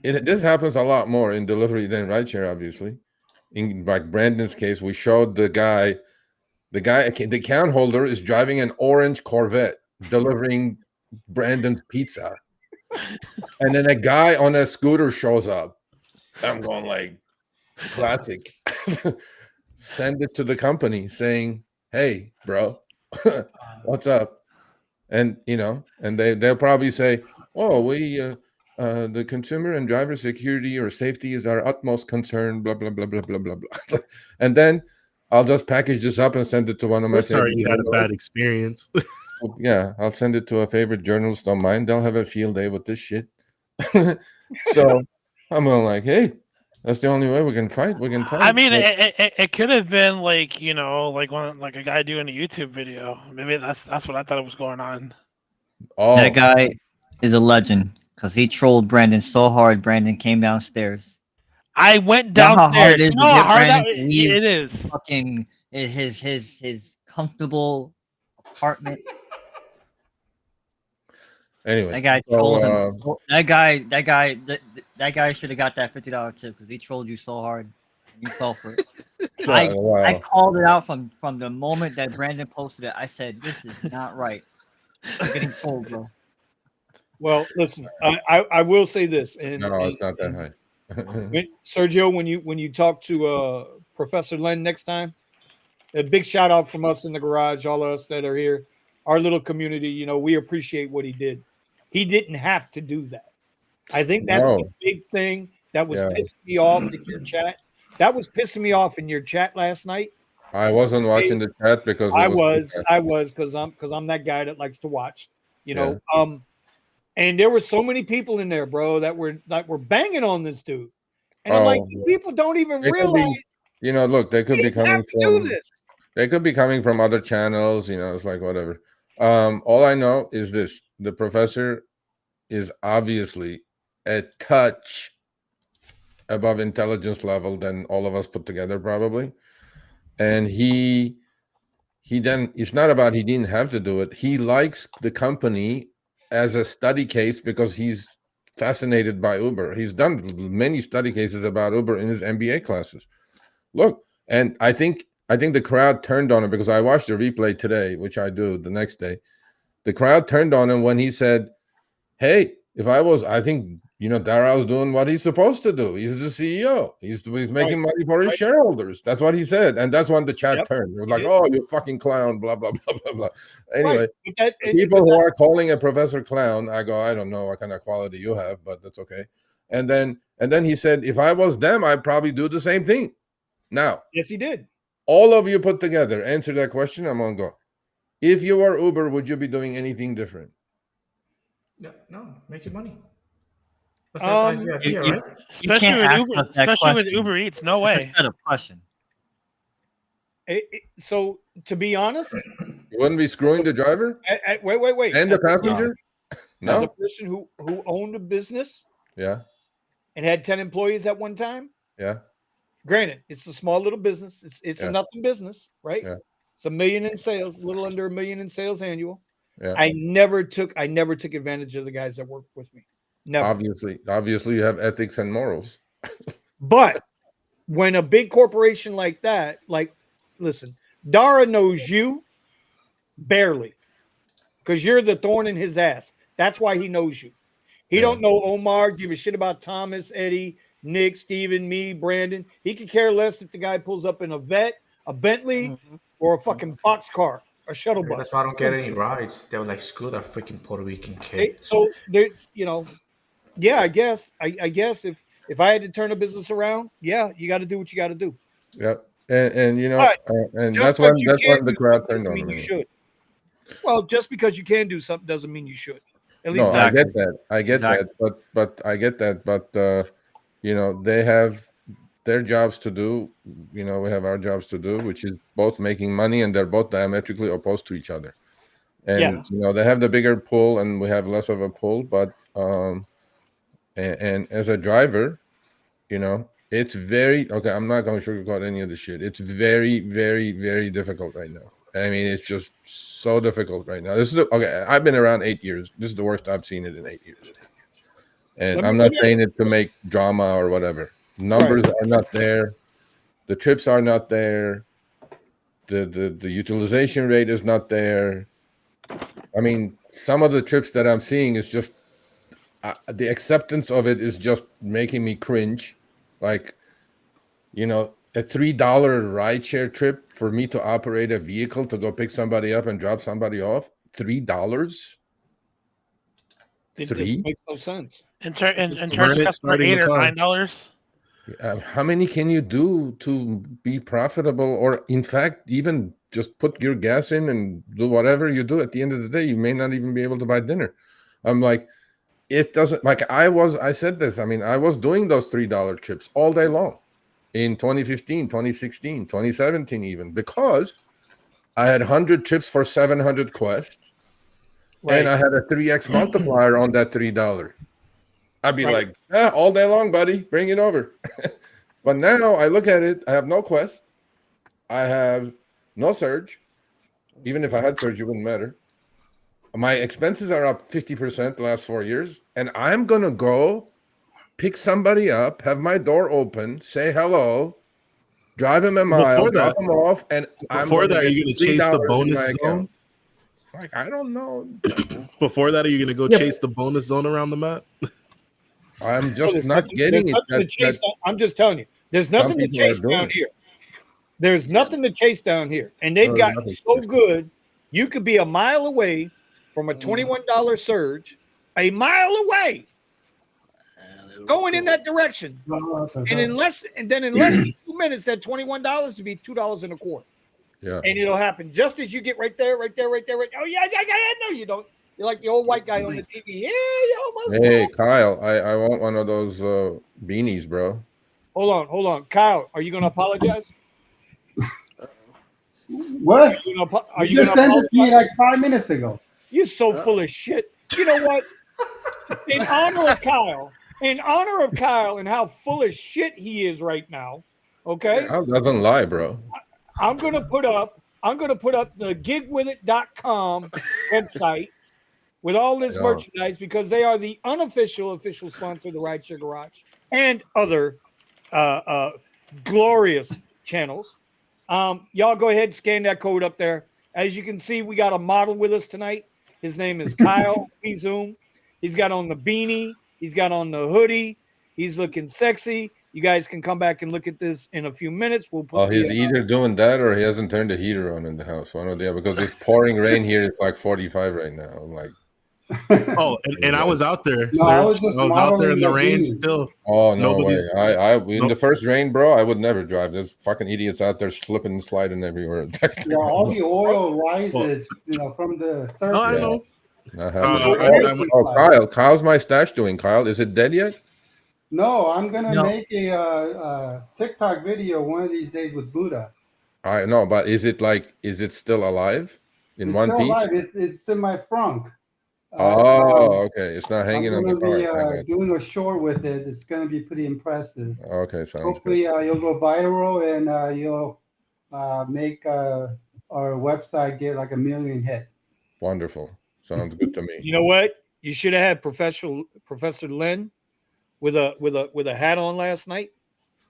this happens a lot more in delivery than rideshare, obviously. In like Brandon's case, we showed the account holder is driving an orange Corvette delivering Brandon's pizza. And then a guy on a scooter shows up. I'm going like, classic. Send it to the company saying, hey, bro, what's up? And, and they'll probably say, oh, the consumer and driver security or safety is our utmost concern, blah, blah, blah, blah, blah, blah, blah. And then I'll just package this up and send it to one of my We're sorry favorite you had a journalists. bad experience. Yeah, I'll send it to a favorite journalist of mine. They'll have a field day with this shit. So I'm going like, hey, that's the only way we can fight. We can fight. I mean, But, it could have been like like a guy doing a YouTube video. Maybe that's what I thought was going on. oh, That guy is a legend because he trolled Brandon so hard. Brandon came downstairs. I went You know how hard downstairs. it is You to know how get hard Brandon that to leave it is. fucking his comfortable apartment. anyway. That guy so, trolls him. That guy should have got that $50 tip because he trolled you so hard. You fell for it. I wow. called it out from the moment that Brandon posted it. I said, "This is not right. You're getting trolled, bro." Well, listen, I will say this, and No, it's not that high. Sergio, when you talk to Professor Len next time, a big shout out from us in the garage, all of us that are here, our little community. We appreciate what he did. He didn't have to do that. I think that's the big thing that was pissing me off in your chat. That was pissing me off in your chat last night. I wasn't watching the chat because I was because I'm that guy that likes to watch. And there were so many people in there, bro, that were banging on this dude. And I'm like, people don't even realize. Look, they could be coming from. They could be coming from other channels. It's like whatever. All I know is this: the professor is obviously a touch above intelligence level than all of us put together, probably. And he then, it's not about he didn't have to do it. He likes the company as a study case because he's fascinated by Uber. He's done many study cases about Uber in his MBA classes. Look, and I think the crowd turned on him because I watched the replay today, which I do the next day. The crowd turned on him when he said, "Hey, if I was, I think Darrell's doing what he's supposed to do. He's the CEO. He's making money for his shareholders." That's what he said, and that's when the chat turned. It was like, "Oh, you fucking clown!" Blah blah blah blah blah. Anyway, people who are calling a professor clown, I go, I don't know what kind of quality you have, but that's okay. And then he said, "If I was them, I'd probably do the same thing." Now, yes, he did. All of you put together, answer that question. I'm gonna go. If you were Uber, would you be doing anything different? No, making money. That's the idea, right? Especially with Uber Eats, no way. It's a set of question. So, to be honest, you wouldn't be screwing the driver. Wait, and the passenger. No, as a person who owned a business, yeah, and had 10 employees at one time, yeah. Granted, it's a small little business. It's a nothing business, right? Yeah. It's $1 million in sales, a little under $1 million in sales annual. Yeah. I never took advantage of the guys that worked with me. Never. Obviously, you have ethics and morals. But when a big corporation like that, listen, Dara knows you barely because you're the thorn in his ass. That's why he knows you. He don't know Omar, give a shit about Thomas, Eddie, Nick, Steven, me, Brandon. He could care less if the guy pulls up in a Bentley, or a fucking boxcar, a shuttle bus. That's why I don't get any rides. They were like, screw that freaking Puerto Rican kid. So there, I guess if I had to turn a business around, you got to do what you got to do. Yep, and that's when the crowd turned on him. You should. Well, just because you can do something doesn't mean you should. At least I get that. I get that. But I get that. But they have their jobs to do. We have our jobs to do, which is both making money, and they're both diametrically opposed to each other. And they have the bigger pull, and we have less of a pull. But and as a driver, it's very okay. I'm not going to sugarcoat any of the shit. It's very, very, very difficult right now. I mean, it's just so difficult right now. This is okay. I've been around 8 years. This is the worst I've seen it in 8 years. And I'm not saying it to make drama or whatever. Numbers are not there. The trips are not there. The utilization rate is not there. I mean, some of the trips that I'm seeing is just the acceptance of it is just making me cringe. Like, a $3 RideShare trip for me to operate a vehicle to go pick somebody up and drop somebody off. $3. It just makes no sense. And charge for $8 or $9. How many can you do to be profitable, or in fact, even just put your gas in and do whatever you do? At the end of the day, you may not even be able to buy dinner. I'm like, it doesn't, like I said this. I mean, I was doing those $3 trips all day long in 2015, 2016, 2017, even, because I had 100 trips for 700 quests, and I had a 3x multiplier on that $3. I'd be like, all day long, buddy, bring it over. But now I look at it, I have no quest, I have no surge. Even if I had surge, it wouldn't matter. My expenses are up 50% the last 4 years, and I'm gonna go pick somebody up, have my door open, say hello, drive him a mile, drop him off, and before that, are you gonna chase the bonus zone? Like, I don't know. Before that, are you gonna go chase the bonus zone around the map? I'm just not getting it. I'm just telling you, there's nothing to chase down here. There's nothing to chase down here, and they've gotten so good. You could be a mile away from a $21 surge, a mile away, going in that direction, and in less than 2 minutes, that $21 would be $2 and a quarter. Yeah, and it'll happen just as you get right there. Oh yeah. No, you don't. You're like the old white guy on the TV. Yeah, you almost. Hey, Kyle, I want one of those beanies, bro. Hold on, Kyle. Are you going to apologize? What? Are You you just gonna sent it to me apologize? like 5 minutes ago. You're so full of shit. You know what? In honor of Kyle, and how full of shit he is right now, okay? Kyle doesn't lie, bro. I'm gonna put up the gigwithit.com website with all this Yeah. merchandise because they are the official sponsor of the RideShare Garage and other glorious channels. Y'all go ahead, scan that code up there. As you can see, we got a model with us tonight. His name is Kyle. We zoom. He's got on the beanie. He's got on the hoodie. He's looking sexy. You guys can come back and look at this in a few minutes. We'll put He's either doing that or he hasn't turned the heater on in the house. One or the other, because it's pouring rain here. It's like 45 right now. I'm like, Oh, and I was out there. No, I was Serge. just I was out there in the modeling the rain beanie. still. oh no way! Nobody's- In the first rain, bro, I would never drive. There's fucking idiots out there slipping and sliding everywhere. Yeah, all the oil rises, from the surface. Oh, I know. Kyle's my stash doing. Kyle, is it dead yet? No, I'm gonna No. make a TikTok video one of these days with Buddha. I know, but is it still alive in It's one still piece? alive. It's in my frunk. Okay. It's not I'm hanging on gonna the car. be doing a short with it. It's gonna be pretty impressive. Okay, sounds Hopefully, you'll go viral and you'll make our website get like 1 million hit. wonderful. Sounds good to me. You know what? You should have had Professor Lynn with a hat on last night.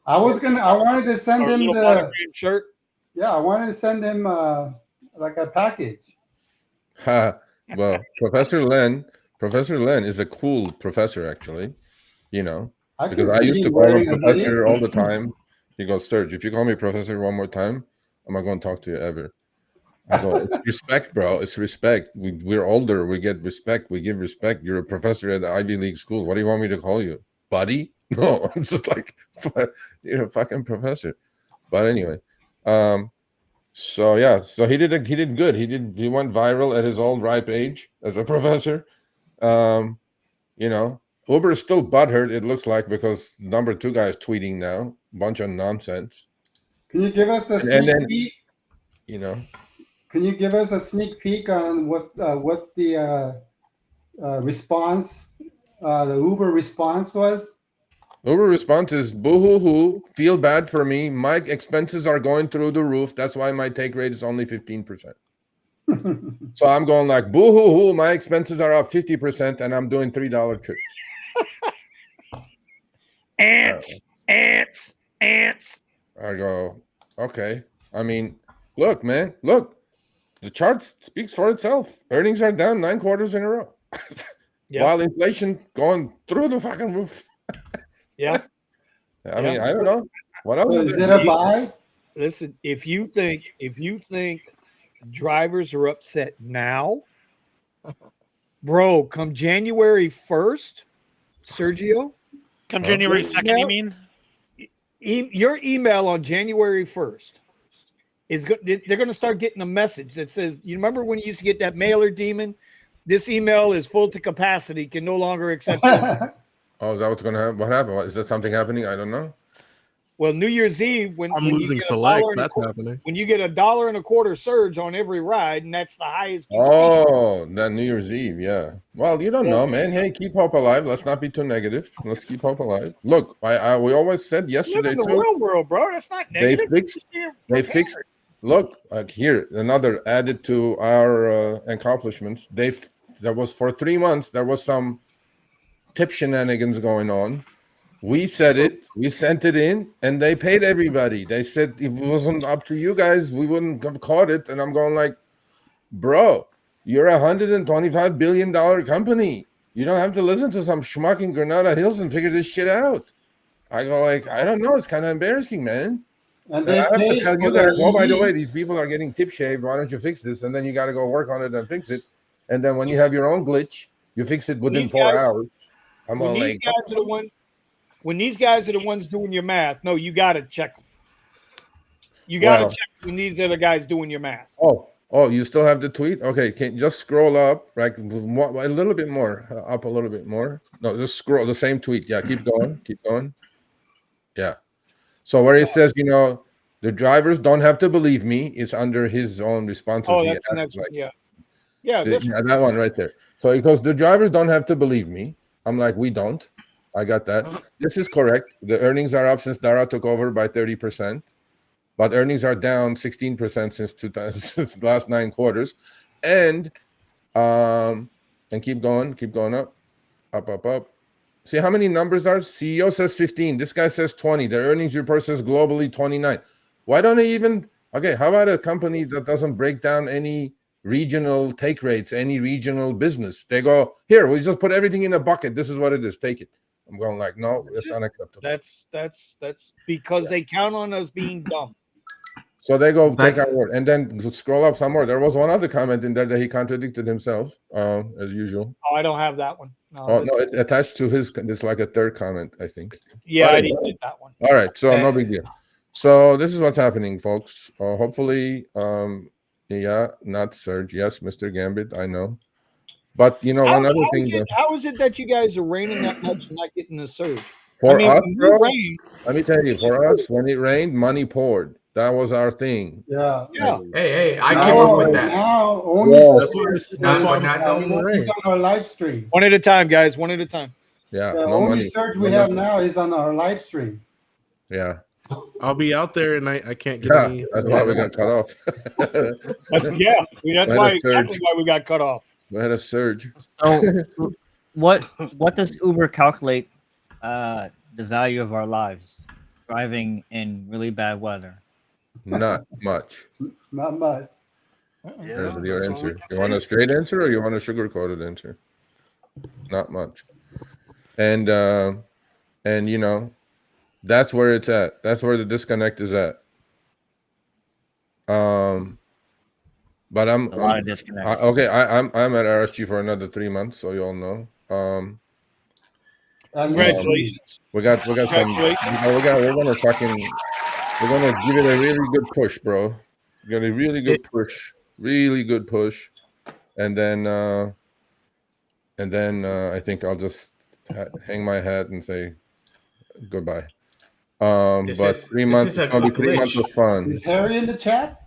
I wanted to send him the shirt. Yeah, I wanted to send him like a package. Well, Professor Len is a cool professor, actually. Because I used to call him Professor all the time. He goes, Serge, if you call me Professor one more time, I'm not going to talk to you ever. I go, it's respect, bro. It's respect. We're older. We get respect. We give respect. You're a professor at the Ivy League school. What do you want me to call you? Buddy? No, it's just like, you're a fucking professor. But anyway, so he did good. He went viral at his old ripe age as a professor. Uber is still butthurt, it looks like, because number 2 guy is tweeting now. Bunch of nonsense. Can you give us a sneak peek? Can you give us a sneak peek on what the response, the Uber response was? Uber response is, boo-hoo-hoo, feel bad for me. My expenses are going through the roof. That's why my take rate is only 15%. So I'm going like, boo-hoo-hoo, my expenses are up 50% and I'm doing $3 trips. Ants. I go, okay. I mean, look, man, look. The chart speaks for itself. Earnings are down 9 quarters in a row. While inflation going through the fucking roof. Yeah. I mean, I don't know. What else is it a buy? Listen, if you think drivers are upset now, bro, come January 1st, Sergio. Come January 2nd, you mean? Your email on January 1st is good. They're going to start getting a message that says, you remember when you used to get that mailer demon? This email is full to capacity, can no longer accept it. Oh, is that what's going to happen? What happened? Is that something happening? I don't know. Well, New Year's Eve, when losing select, that's happening. When you get $1.25 surge on every ride, and that's the highest. That New Year's Eve, yeah. Well, you don't know, man. Hey, keep hope alive. Let's not be too negative. Let's keep hope alive. Look, we always said yesterday too. In the real world, bro. That's not negative. They fixed. Look, here another added to our accomplishments. There was for 3 months there was some tip shenanigans going on. We said it, we sent it in, and they paid everybody. They said if it wasn't up to you guys, we wouldn't have caught it. And I'm going like, bro, you're $125 billion company. You don't have to listen to some schmuck in Granada Hills and figure this shit out. I go like, I don't know. It's kind of embarrassing, man. And I have to tell you guys, oh, by the way, these people are getting tip shaved. Why don't you fix this? And then you got to go work on it and fix it. And then when you have your own glitch, you fix it within 4 hours. I'm all like, when these guys are the ones doing your math, no, you got to check them. You got to check when these other guys doing your math. Oh, you still have the tweet? Okay, can you just scroll up, right? A little bit more, up a little bit more. No, just scroll the same tweet. Yeah, keep going. Yeah. So where it says, the The drivers don't have to believe me. It's under his own responsibility. Oh, that's the next one. Yeah. Yeah. That one right there. So he goes, the drivers don't have to believe me. I'm like, we don't. I got that. This is correct. The earnings are up since Dara took over by 30%, but earnings are down 16% since since the last 9 quarters. And keep going up. See how many numbers are? CEO says 15. This guy says 20. Their earnings report says globally 29. Why don't they even? Okay, how about a company that doesn't break down any regional take rates, any regional business? They go, here, we just put everything in a bucket. This is what it is. Take it. I'm going like, no, that's unacceptable. That's because they count on us being dumb. So they go take our word, and then scroll up some more. There was one other comment in there that he contradicted himself, as usual. Oh, I don't have that one. No, it's attached to his. It's like a third comment, I think. Yeah, I didn't get that one. All right, so no big deal. So this is what's happening, folks. Hopefully, not Serge. Yes, Mr. Gambit, I know. But one other thing. How is it that you guys are raining that much and not getting a surge? For us, bro, let me tell you, for us, when it rained, money poured. That was our thing. Yeah. Hey, I keep up with that. Now, that's why not no more. He's on our live stream. One at a time, guys. One at a time. Yeah. The no only money. surge we have now is on our live stream. Yeah. I'll be out there and I can't get any. That's why we got cut off. That's exactly why we got cut off. We had a surge. So, what does Uber calculate the value of our lives driving in really bad weather? Not much. Not much. There's your answer. You want a straight answer or you want a sugar-coated answer? Not much. And that's where it's at. That's where the disconnect is at. But I'm a lot of disconnects. I'm at RSG for another 3 months, so you all know. Congratulations. We're gonna give it a really good push, bro. We got a really good push, and then I think I'll just hang my hat and say goodbye. But 3 months, it's gonna be 3 months of fun. Is Harry in the chat?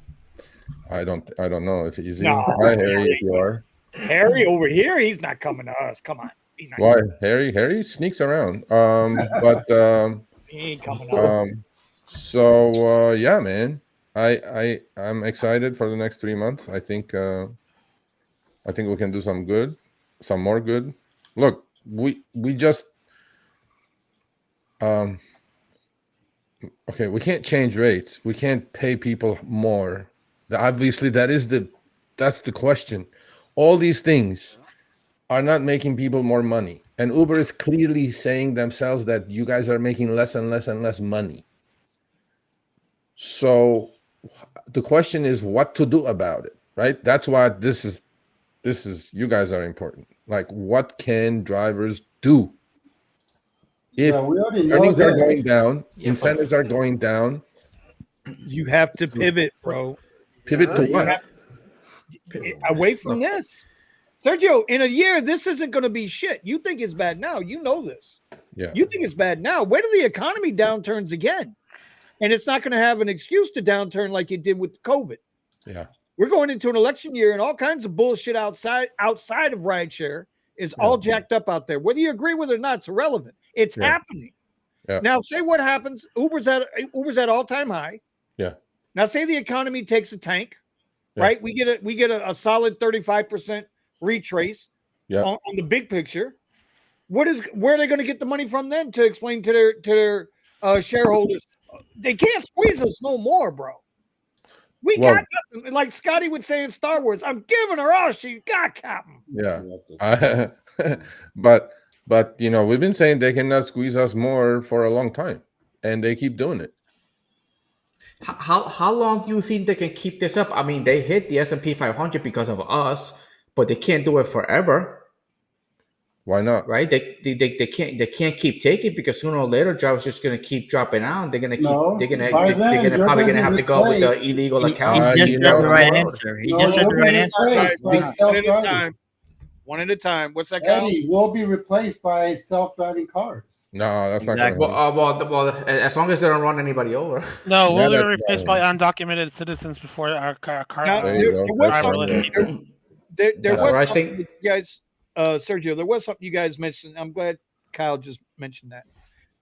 I don't know if he's No, Hi, Harry, if you are. Harry over here, he's not coming to us. Come on. Nice. Why? Harry sneaks around. But he ain't coming to us. So yeah, man. I'm excited for the next 3 months. I think we can do some more good. Look, we just okay, we can't change rates. We can't pay people more. Obviously, that's the question. All these things are not making people more money. And Uber is clearly saying themselves that you guys are making less and less and less money. So the question is what to do about it, right? That's why this is you guys are important. Like, what can drivers do? If earnings are going down, incentives are going down. You have to pivot, bro. Pivot to what? Away from this. Sergio, in a year, this isn't going to be shit. You think it's bad now. You know this. Yeah. You think it's bad now. Wait till the economy downturns again. And it's not going to have an excuse to downturn like it did with COVID. Yeah. We're going into an election year and all kinds of bullshit outside of RideShare is all jacked up out there. Whether you agree with it or not, it's irrelevant. It's happening. Yeah. Now, say what happens. Uber's at all-time high. Yeah. Now, say the economy takes a tank, right? We get a solid 35% retrace on the big picture. Where are they going to get the money from then to explain to their shareholders? They can't squeeze us no more, bro. We got nothing. Like Scotty would say in Star Wars, I'm giving her all she got, Captain. Yeah. But we've been saying they cannot squeeze us more for a long time, and they keep doing it. How long do you think they can keep this up? I mean, they hit the S&P 500 because of us, but they can't do it forever. Why not? Right? They can't keep taking because sooner or later jobs just gonna keep dropping out. They're gonna probably gonna have to go with the illegal account. He just said the right answer. He just said the right answer. One at a time. What's that, Kyle? Eddie will be replaced by self-driving cars. No, that's not Exactly. going to happen. Well, as long as they don't run anybody over. No, Yeah, we'll be that's replaced by undocumented citizens before our car. Now, There there, you go. there was That's something. what it is. There That's was where I something think- that you guys, Sergio. There was something you guys mentioned. I'm glad Kyle just mentioned that.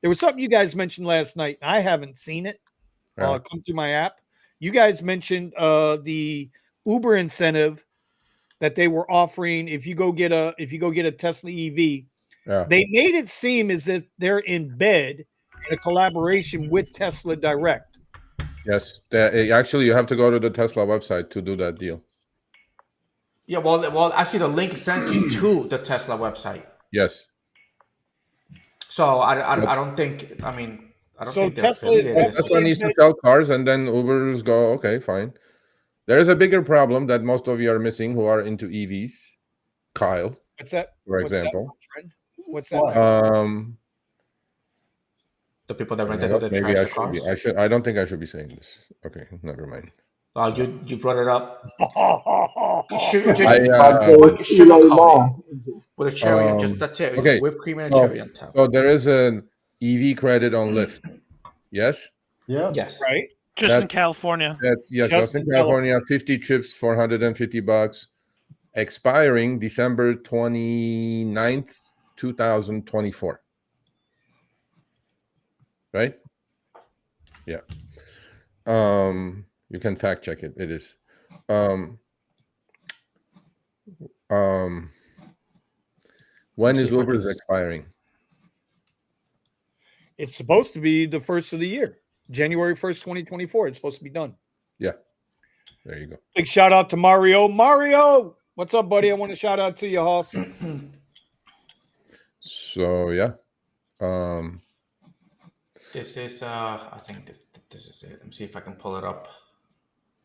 There was something you guys mentioned last night. I haven't seen it. Yeah. Come through my app. You guys mentioned the Uber incentive that they were offering if you go get a Tesla EV. Yeah. They made it seem as if they're in bed in a collaboration with Tesla Direct. Yes. Actually, you have to go to the Tesla website to do that deal. Yeah, well, actually, the link sends you to the Tesla website. Yes. So I don't think. I mean, I don't So think they're Tesla is affiliated. It's Tesla just- needs to sell cars, and then Ubers go, okay, fine. There's a bigger problem that most of you are missing who are into EVs. Kyle, What's that? for What's that, example. my friend? What's that? my friend? the people that You know rented what? the Maybe trash I should cars. I don't think I should be saying this. Okay, never mind. You brought it up. You should I, just Too late now. with a cherry. Just that's it. okay, Whipped cream and so- cherry on top. So there is an EV credit on Lyft. Yes? Yeah. Yes. Right? Just in That's- California. Yes, Just just in in California, 50 trips for $150, expiring December 29th, 2024. Right? Yeah. You can fact check it. It is. When Let's is see if I Uber's can- expiring? It's supposed to be the first of the year, January 1st, 2024. It's supposed to be done. Yeah. There you go. Big shout out to Mario. Mario, what's up, buddy? I want to shout out to you, Hoss. So yeah. This is I think this is it. Let me see if I can pull it up.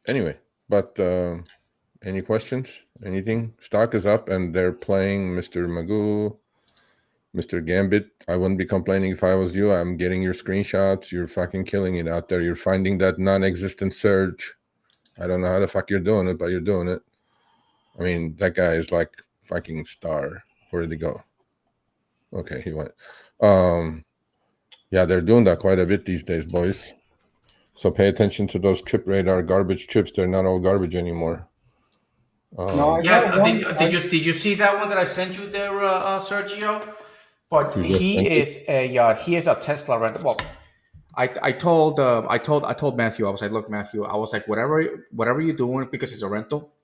Anyway, but any questions? Anything? Stock is up and they're playing Mr. Magoo, Mr. Gambit. I wouldn't be complaining if I was you. I'm getting your screenshots. You're fucking killing it out there. You're finding that non-existent surge. I don't know how the fuck you're doing it, but you're doing it. I mean, that guy is like fucking star. Where did he go? Okay, he went. Yeah, they're doing that quite a bit these days, boys. So pay attention to those trip radar garbage trips. They're not all garbage anymore. No, I Yeah, got one. did you see that one that I sent you there, Sergio? But You just sent he is a Tesla renter. Well, I told Matthew, I was like, look, Matthew, I was like, whatever you're doing, because it's a rental,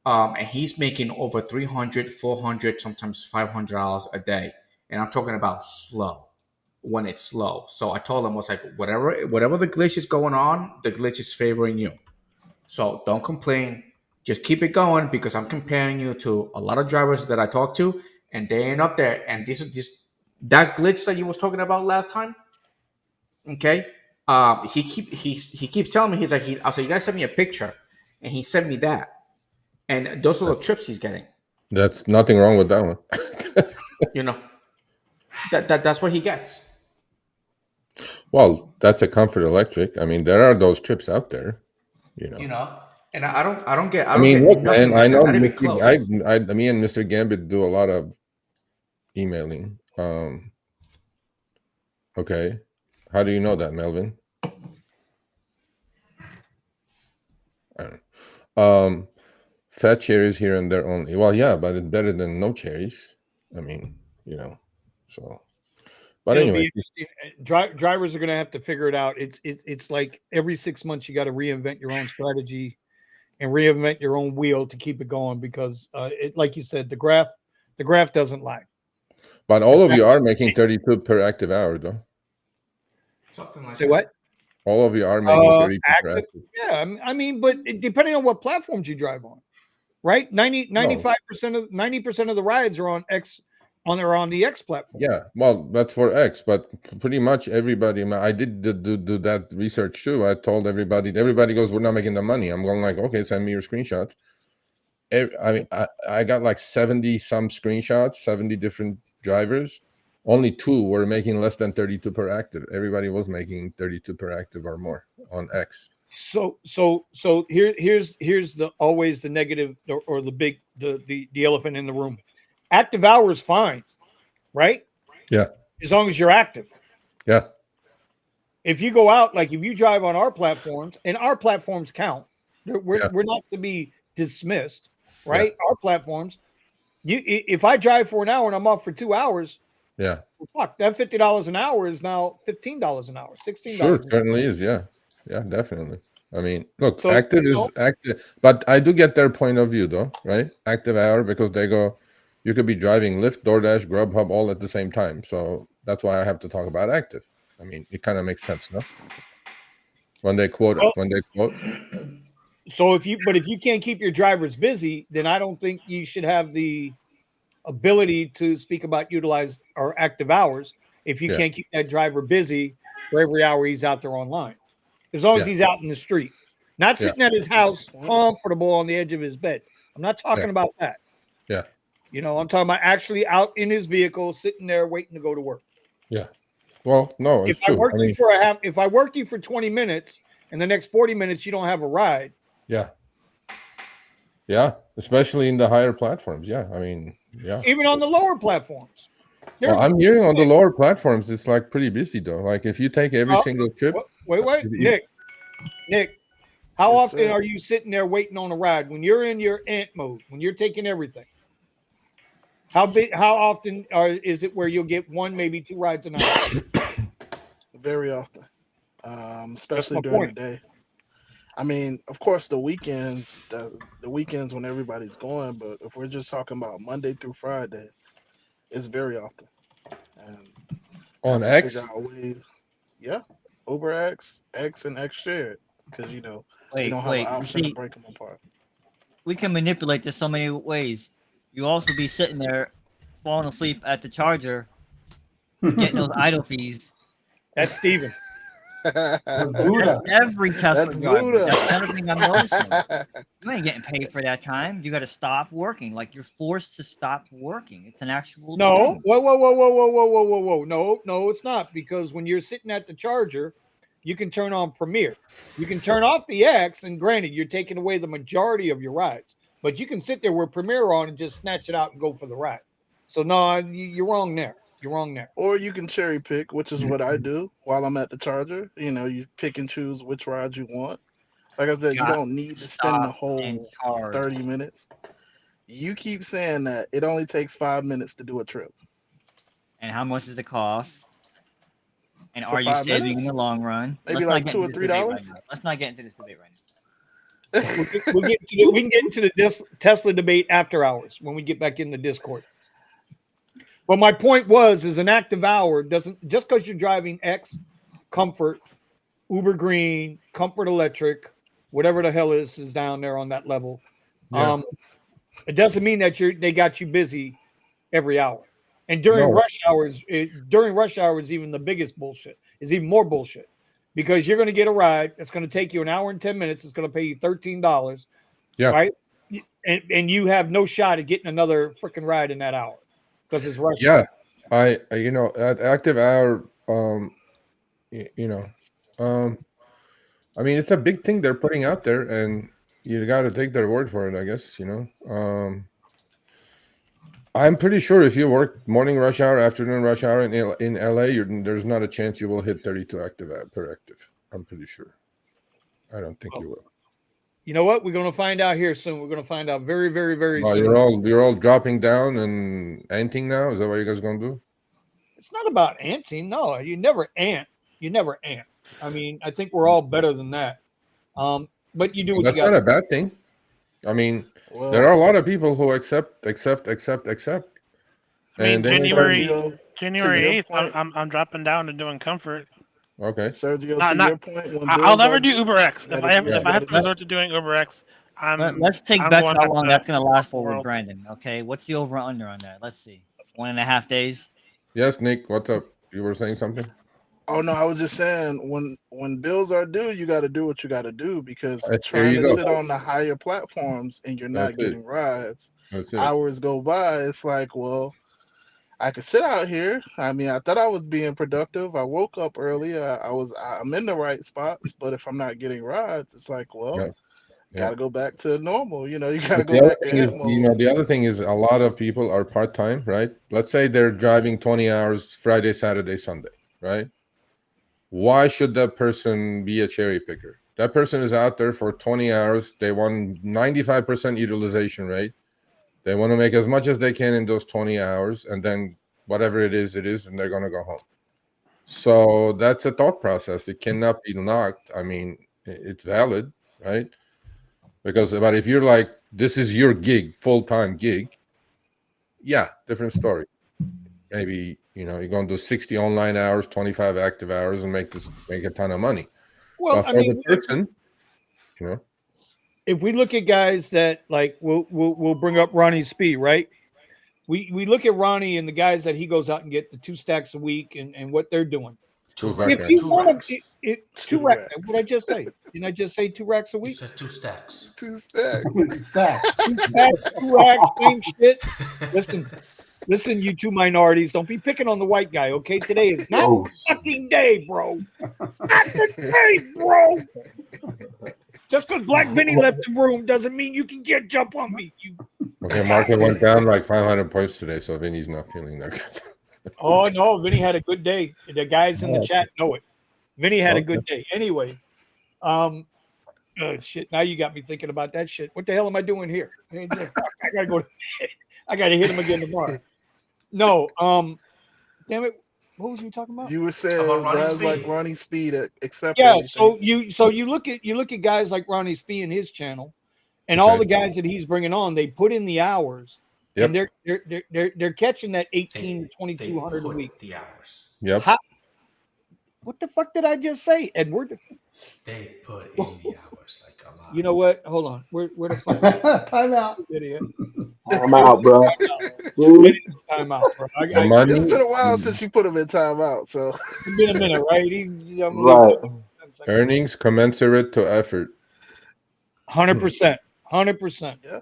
and he's making over 300, 400, sometimes $500 a day, and I'm talking about slow. When it's slow, so I told him, I was like, whatever the glitch is going on, the glitch is favoring you. So don't complain. Just keep it going, because I'm comparing you to a lot of drivers that I talk to, and they ain't up there. And this is that glitch that you was talking about last time. Okay. He keeps telling me, he's like, I was like, you guys send me a picture, and he sent me that, and those are the trips he's getting. That's nothing wrong with that one. You know, that's what he gets. Well, that's a Comfort Electric. I mean, there are those trips out there. You know. And I don't get. I mean, look, nothing man. like I that, know not even Mr. close. Me and Mr. Gambit do a lot of emailing. Okay. How do you know that, Melvin? I don't know. Fat cherries here and there only. Well, yeah, but it's better than no cherries. I mean, so. But It'll anyway, be interesting. Drivers are going to have to figure it out. It's like every 6 months you got to reinvent your own strategy and reinvent your own wheel to keep it going, because like you said, the graph doesn't lie. but all of you are making 32 per active hour, though. Something like Say that. what? All of you are making 32 per Active, active. yeah. I mean, but depending on what platforms you drive on, right? 95% of 90% of the rides are on the X platform. Yeah, well, that's for X, but pretty much everybody. I did do that research too. I told everybody goes, we're not making the money. I'm going like, okay, send me your screenshots. I mean, I got like 70 some screenshots, 70 different drivers. Only 2 were making less than 32 per active. Everybody was making 32 per active or more on X. So here's always the negative, or the big the elephant in the room. active hours fine, right? Yeah. As long as you're active. Yeah. If you go out, like if you drive on our platforms, and our platforms count, we're not to be dismissed, right? Our platforms, if I drive for an hour and I'm off for 2 hours, yeah, well, fuck, that $50 an hour is now $15 an hour, $16. Sure, certainly is. Yeah, definitely. I mean, look, So, active is active, but I do get their point of view, though, right? Active hour, because they go, you could be driving Lyft, DoorDash, Grubhub all at the same time. So that's why I have to talk about active. I mean, it kind of makes sense, no? When they quote it, So if you can't keep your drivers busy, then I don't think you should have the ability to speak about utilized or active hours if you can't keep that driver busy for every hour he's out there online. As long as he's out in the street, not sitting at his house comfortable on the edge of his bed. I'm not talking about that. Yeah. You know, I'm talking about actually out in his vehicle, sitting there waiting to go to work. Yeah. Well, no, it's true. If I worked you for 20 minutes and the next 40 minutes you don't have a ride. Yeah. Yeah. Especially in the higher platforms. Yeah. I mean, yeah. Even on the lower platforms. Well, I'm hearing on the lower platforms, it's like pretty busy though. Like if you take every single trip. Wait, Nick, how often are you sitting there waiting on a ride when you're in your ant mode, when you're taking everything? How often is it where you'll get one, maybe two rides an hour? Very often, especially during the day. I mean, of course, the weekends, the weekends when everybody's going, but if we're just talking about Monday through Friday, it's very often. And on X? Yeah, Uber X and X shared, because we don't have an option to break them apart. We can manipulate this so many ways. You also be sitting there, falling asleep at the charger, getting those idle fees. That's Steven. That's every Tesla driver. That's another thing I'm noticing. You ain't getting paid for that time. You got to stop working. Like you're forced to stop working. It's an actual thing. Whoa. No, it's not, because when you're sitting at the charger, you can turn on Premiere. You can turn off the X, and granted, you're taking away the majority of your rides, but you can sit there with Premiere on and just snatch it out and go for the ride. So no, you're wrong there. You're wrong there. Or you can cherry pick, which is what I do while I'm at the charger. You pick and choose which rides you want. Like I said, you don't need to spend the whole 30 minutes. You keep saying that it only takes 5 minutes to do a trip. And how much does it cost? And are you saving in the long run? Maybe like $2 or $3. Let's not get into this debate right now. we can get into the Tesla debate after hours when we get back in the Discord. But my point is an active hour doesn't, just because you're driving X, Comfort, Uber Green, Comfort Electric, whatever the hell is down there on that level. Yeah. It doesn't mean that they got you busy every hour. And during rush hours, even the biggest bullshit is even more bullshit, because you're going to get a ride that's going to take you an hour and 10 minutes. It's going to pay you $13. Yeah. Right. And you have no shot at getting another freaking ride in that hour. Because it's rush. Yeah, I at active hour, I mean, it's a big thing they're putting out there, and you got to take their word for it, I guess. I'm pretty sure if you work morning rush hour, afternoon rush hour in LA, there's not a chance you will hit 32 per active. I'm pretty sure. I don't think you will. You know what? We're going to find out here soon. We're going to find out very, very, very soon. You're all dropping down and anting now? Is that what you guys going to do? It's not about anting. No, you never ant. I mean, I think we're all better than that. But you do what you got. That's not a bad thing. I mean, there are a lot of people who accept. I mean, January 8th, I'm dropping down and doing Comfort. Okay, Sergio, your point. I'll never do Uber X. If I have to resort to doing Uber X, let's take bets how long that's going to last for with Brandon. Okay, what's the over under on that? Let's see, 1.5 days. Yes, Nick, what's up? You were saying something? Oh no, I was just saying when bills are due, you got to do what you got to do, because trying to sit on the higher platforms and you're not getting rides, hours go by. It's like, well, I could sit out here. I mean, I thought I was being productive. I woke up early. I'm in the right spots, but if I'm not getting rides, it's like, well, gotta go back to normal. You gotta But go back to ant mode. the other thing is a lot of people are part-time, right? Let's say they're driving 20 hours Friday, Saturday, Sunday, right? Why should that person be a cherry picker? That person is out there for 20 hours. They want 95% utilization rate. They want to make as much as they can in those 20 hours, and then whatever it is, and they're going to go home. So that's a thought process. It cannot be knocked. I mean, it's valid, right? But if you're like, this is your gig, full-time gig, yeah, different story. Maybe, you're going to do 60 online hours, 25 active hours, and make a ton of money. Well, but for the person, if we look at guys that like, we'll bring up Ronnie Speed, right? We look at Ronnie and the guys that he goes out and get the 2 stacks a week and what they're doing. If you want to, 2 racks. What did I just say? Didn't I just say 2 racks a week? You said 2 stacks. 2 stacks. 2 stacks. 2 stacks, 2 racks, same shit. Listen, you 2 minorities, don't be picking on the white guy, okay? Today is not the fucking day, bro. Not the day, bro. Just because Black Vinny left the room doesn't mean you can jump on me. Okay, market went down like 500 points today, so Vinny's not feeling that good. Oh no, Vinny had a good day. The guys in the chat know it. Vinny had a good day. Anyway, shit. Now you got me thinking about that shit. What the hell am I doing here? I gotta go. I gotta hit him again tomorrow. No, damn it. What was you talking about? You were saying guys like Ronnie Speed accept. Yeah, everything. so you look at guys like Ronnie Speed and his channel, and all the guys that he's bringing on. They put in the hours, and they're catching that 18 to 2,200 a week. The hours. Yep. What the fuck did I just say, Edward? They put in the hours like a lot. You know what? Hold on. Where the fuck? Time out. Idiot. Time out, bro. Time out, bro. It's been a while since you put him in timeout, so it's been a minute, right? Right. Earnings commensurate to effort. 100%. 100%.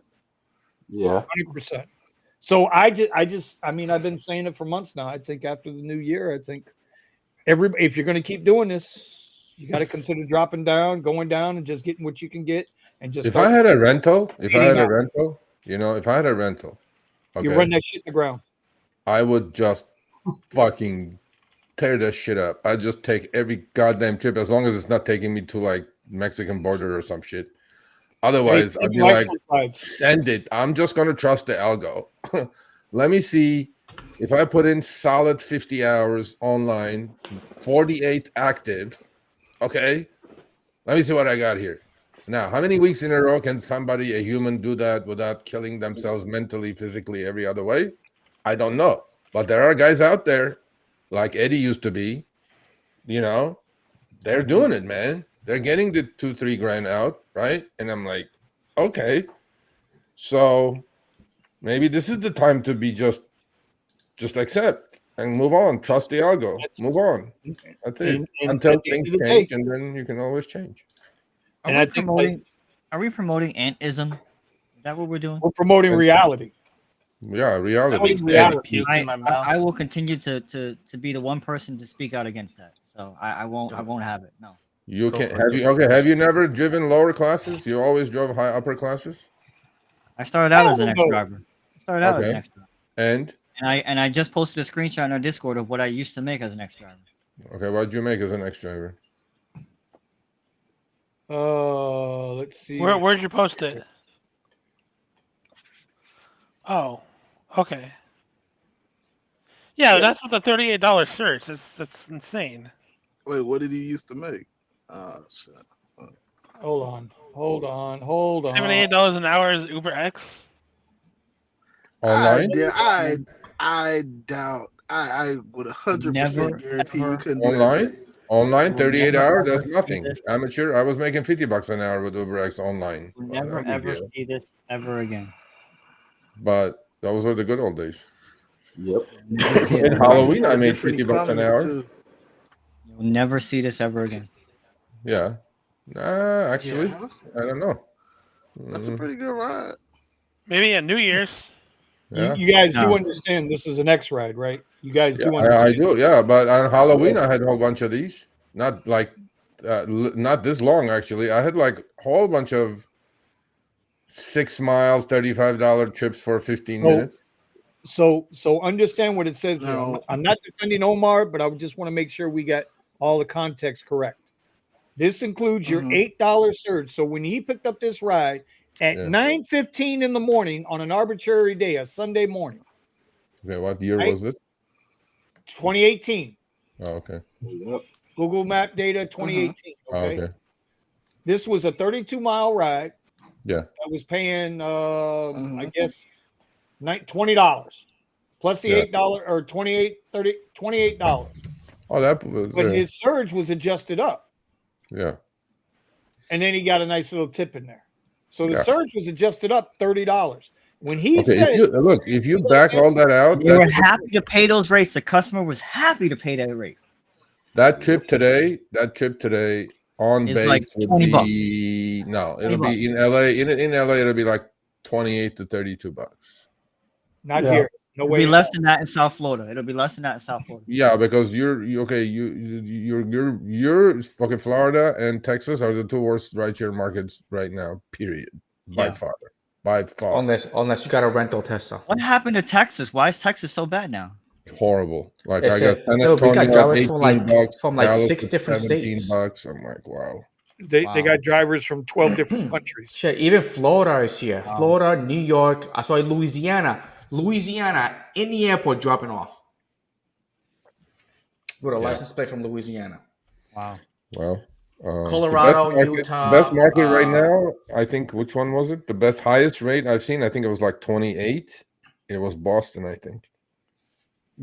Yeah. 100%. So I mean, I've been saying it for months now. I think after the new year, if you're going to keep doing this, you got to consider dropping down, going down, and just getting what you can get. And just if I had a rental, okay, you run that shit in the ground. I would just fucking tear that shit up. I'd just take every goddamn trip as long as it's not taking me to like Mexican border or some shit. Otherwise, I'd be like, send it. I'm just gonna trust the algo. Let me see if I put in solid 50 hours online, 48 active. Okay, let me see what I got here. Now, how many weeks in a row can a human, do that without killing themselves mentally, physically, every other way? I don't know. But there are guys out there, like Eddie used to be, they're doing it, man. They're getting the 2-3 grand out, right? And I'm like, okay. So maybe this is the time to be just accept and move on. Trust the algo. Move on. That's it. Until things change, and then you can always change. Are we promoting antism? Is that what we're doing? We're promoting reality. Yeah, reality. I will continue to be the one person to speak out against that. So I won't have it. No. You can have you never driven lower classes? You always drove high upper classes? I started out as an ex-driver. And I just posted a screenshot in our Discord of what I used to make as an ex-driver. Okay, what did you make as an ex-driver? Let's see. Where'd you post it? Oh, okay. Yeah, that's with the $38 search. That's insane. Wait, what did he used to make? Oh shit. Hold on. $78 an hour is Uber X. Online? I doubt. I would 100% guarantee you couldn't online. Online, 38 hours. That's nothing. Amateur. I was making $50 an hour with Uber X online. We'll never ever see this ever again. But those were the good old days. Yep. In Halloween, I made $50 an hour. You'll never see this ever again. Yeah. Actually, I don't know. That's a pretty good ride. Maybe at New Year's. Yeah. You guys do understand this is an X ride, right? You guys do understand. I do, yeah. But on Halloween, I had a whole bunch of these. Not like, not this long, actually. I had like a whole bunch of 6 miles, $35 trips for 15 minutes. So understand what it says here. No. I'm not defending Omar, but I just want to make sure we got all the context correct. This includes your $8 surge. So when he picked up this ride at 9:15 in the morning on an arbitrary day, a Sunday morning. Okay, what year was it? 2018. Oh, okay. Google Map data 2018. Okay. This was a 32-mile ride. Yeah. I was paying I guess $20 plus the $8 or $28. Oh, that was, but his surge was adjusted up. Yeah. And then he got a nice little tip in there. So the surge was adjusted up $30. When he said, if you back all that out, they were happy to pay those rates. The customer was happy to pay that rate. That trip today on it's base like would $20. be no, it'll be in LA. In LA, it'll be like $28 to $32. Not here. No way. It'll be less than that in South Florida. It'll be less than that in South Florida. Yeah, because you're fucking Florida and Texas are the two worst rideshare markets right now. Period. By far. Unless you got a rental Tesla. What happened to Texas? Why is Texas so bad now? Horrible. Like They I said, got San we got Antonio drivers $18, from like Dallas 6 is different states. $17. I'm like, wow. They got drivers from 12 different countries. Shit, even Florida is here. Florida, New York. I saw Louisiana in the airport dropping off with a license plate from Louisiana. Wow. Well, Colorado, Utah. The best market right now, I think. Which one was it? The best highest rate I've seen. I think it was like 28. It was Boston, I think.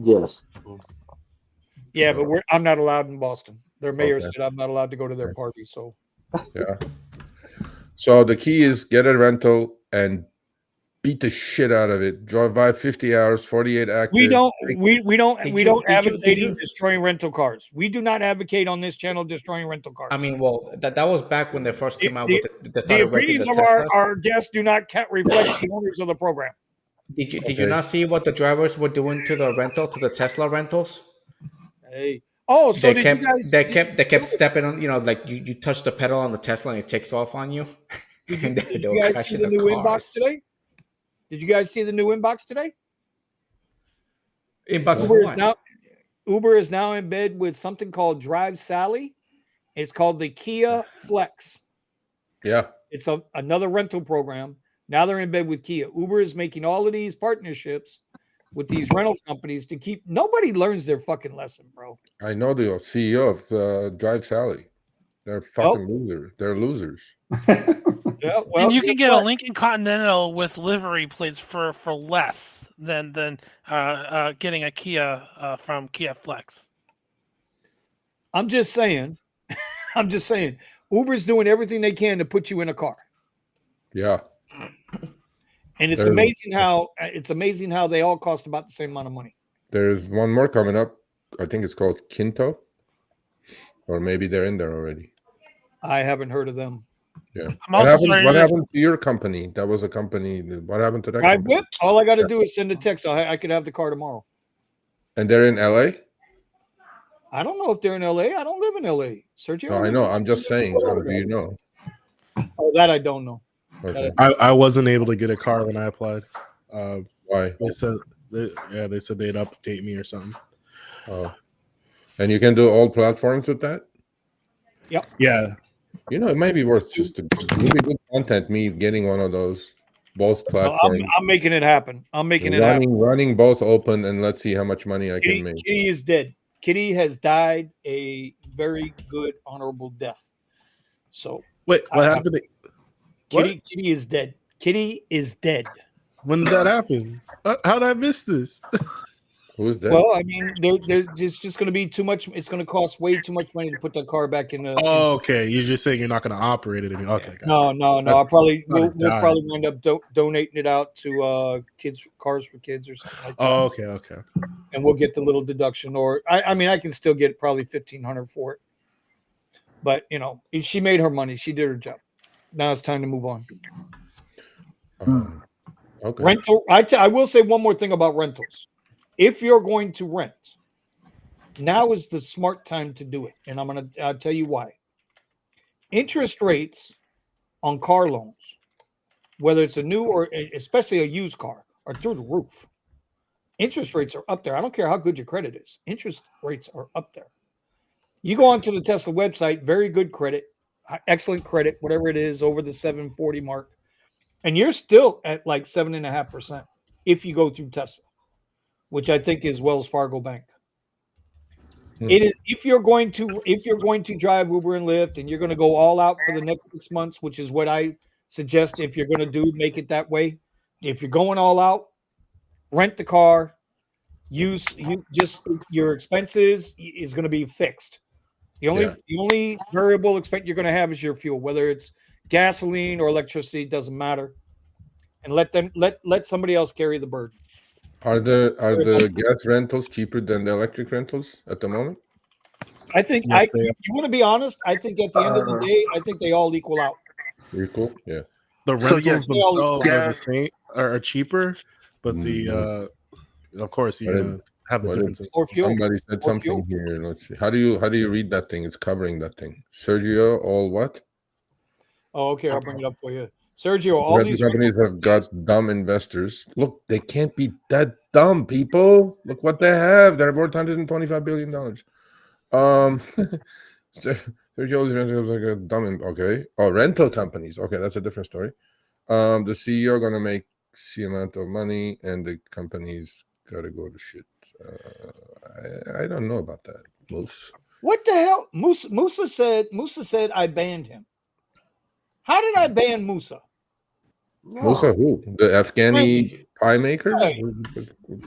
Yes. Yeah, but I'm not allowed in Boston. Their mayor said I'm not allowed to go to their party. So yeah. So the key is get a rental and beat the shit out of it. Drive 50 hours, 48 active. we don't advocate destroying rental cars. We do not advocate on this channel destroying rental cars. I mean, well, that was back when they first came out with the opinions of our guests do not reflect the owners of the program. Did you not see what the drivers were doing to the Tesla rentals? Hey. Oh, so they kept stepping on, like you touch the pedal on the Tesla and it takes off on you. Did you guys see the new inbox today? Did you guys see the new inbox today? Inbox Uber is now in bed with something called Drive Sally. It's called the Kia Flex. Yeah. It's another rental program. Now they're in bed with Kia. Uber is making all of these partnerships with these rental companies to keep. Nobody learns their fucking lesson, bro. I know the CEO of Drive Sally. They're fucking losers. They're losers. Yeah, well, and you can get a Lincoln Continental with livery plates for less than getting a Kia from Kia Flex. I'm just saying. Uber's doing everything they can to put you in a car. Yeah. And it's amazing how they all cost about the same amount of money. There's one more coming up. I think it's called Kinto, or maybe they're in there already. I haven't heard of them. Yeah. What happened to your company? That was a company. What happened to that? Drive Whip. All I got to do is send a text. I could have the car tomorrow. And they're in LA? I don't know if they're in LA. I don't live in LA. Sergio. No, I know. I'm just saying. Do you know? Oh, that I don't know. Okay. I wasn't able to get a car when I applied. Why? They said they'd update me or something. Oh, and you can do all platforms with that? Yep. Yeah. It might be worth just to really good content. Me getting one of those, both platforms. I'm making it happen. Running both open, and let's see how much money I can make. Kitty is dead. Kitty has died a very good, honorable death. So wait, what happened? Kitty is dead. Kitty is dead. When did that happen? How did I miss this? Who's dead? Well, I mean, it's just going to be too much. It's going to cost way too much money to put the car back in. Okay. You're just saying you're not going to operate it anymore. Okay. No. We'll probably wind up donating it out to Cars for Kids or something like that. Oh, okay. And we'll get the little deduction, or I mean, I can still get probably $1,500 for it. But she made her money. She did her job. Now it's time to move on. Okay. Rental. I will say one more thing about rentals. If you're going to rent, now is the smart time to do it. And I'll tell you why. Interest rates on car loans whether it's a new or especially a used car, are through the roof. Interest rates are up there. I don't care how good your credit is. Interest rates are up there. You go onto the Tesla website, very good credit, excellent credit, whatever it is, over the 740 mark, and you're still at like 7.5% if you go through Tesla, which I think is Wells Fargo Bank. It is if you're going to drive Uber and Lyft and you're going to go all out for the next 6 months, which is what I suggest. If you're going to do, make it that way. If you're going all out, rent the car. Your expenses is going to be fixed. The only variable expense you're going to have is your fuel, whether it's gasoline or electricity, doesn't matter. And let somebody else carry the burden. Are the gas rentals cheaper than the electric rentals at the moment? I think you want to be honest. I think at the end of the day, I think they all equal out. Equal, yeah. The rentals themselves are the same, are cheaper, but the of course you're gonna have the differences. Somebody said something here. Let's see. How do you read that thing? It's covering that thing. Sergio, all what? Oh, okay. I'll bring it up for you. Sergio, all these companies have got dumb investors. Look, they can't be that dumb, people. Look what they have. They're worth $125 billion. Sergio's like a dumb. Okay. Oh, rental companies. Okay, that's a different story. The CEO gonna make C amount of money, and the company's gotta go to shit. I don't know about that, Moose. What the hell? Musa said I banned him. How did I ban Musa? Musa who? The Afghani pie maker? Hey,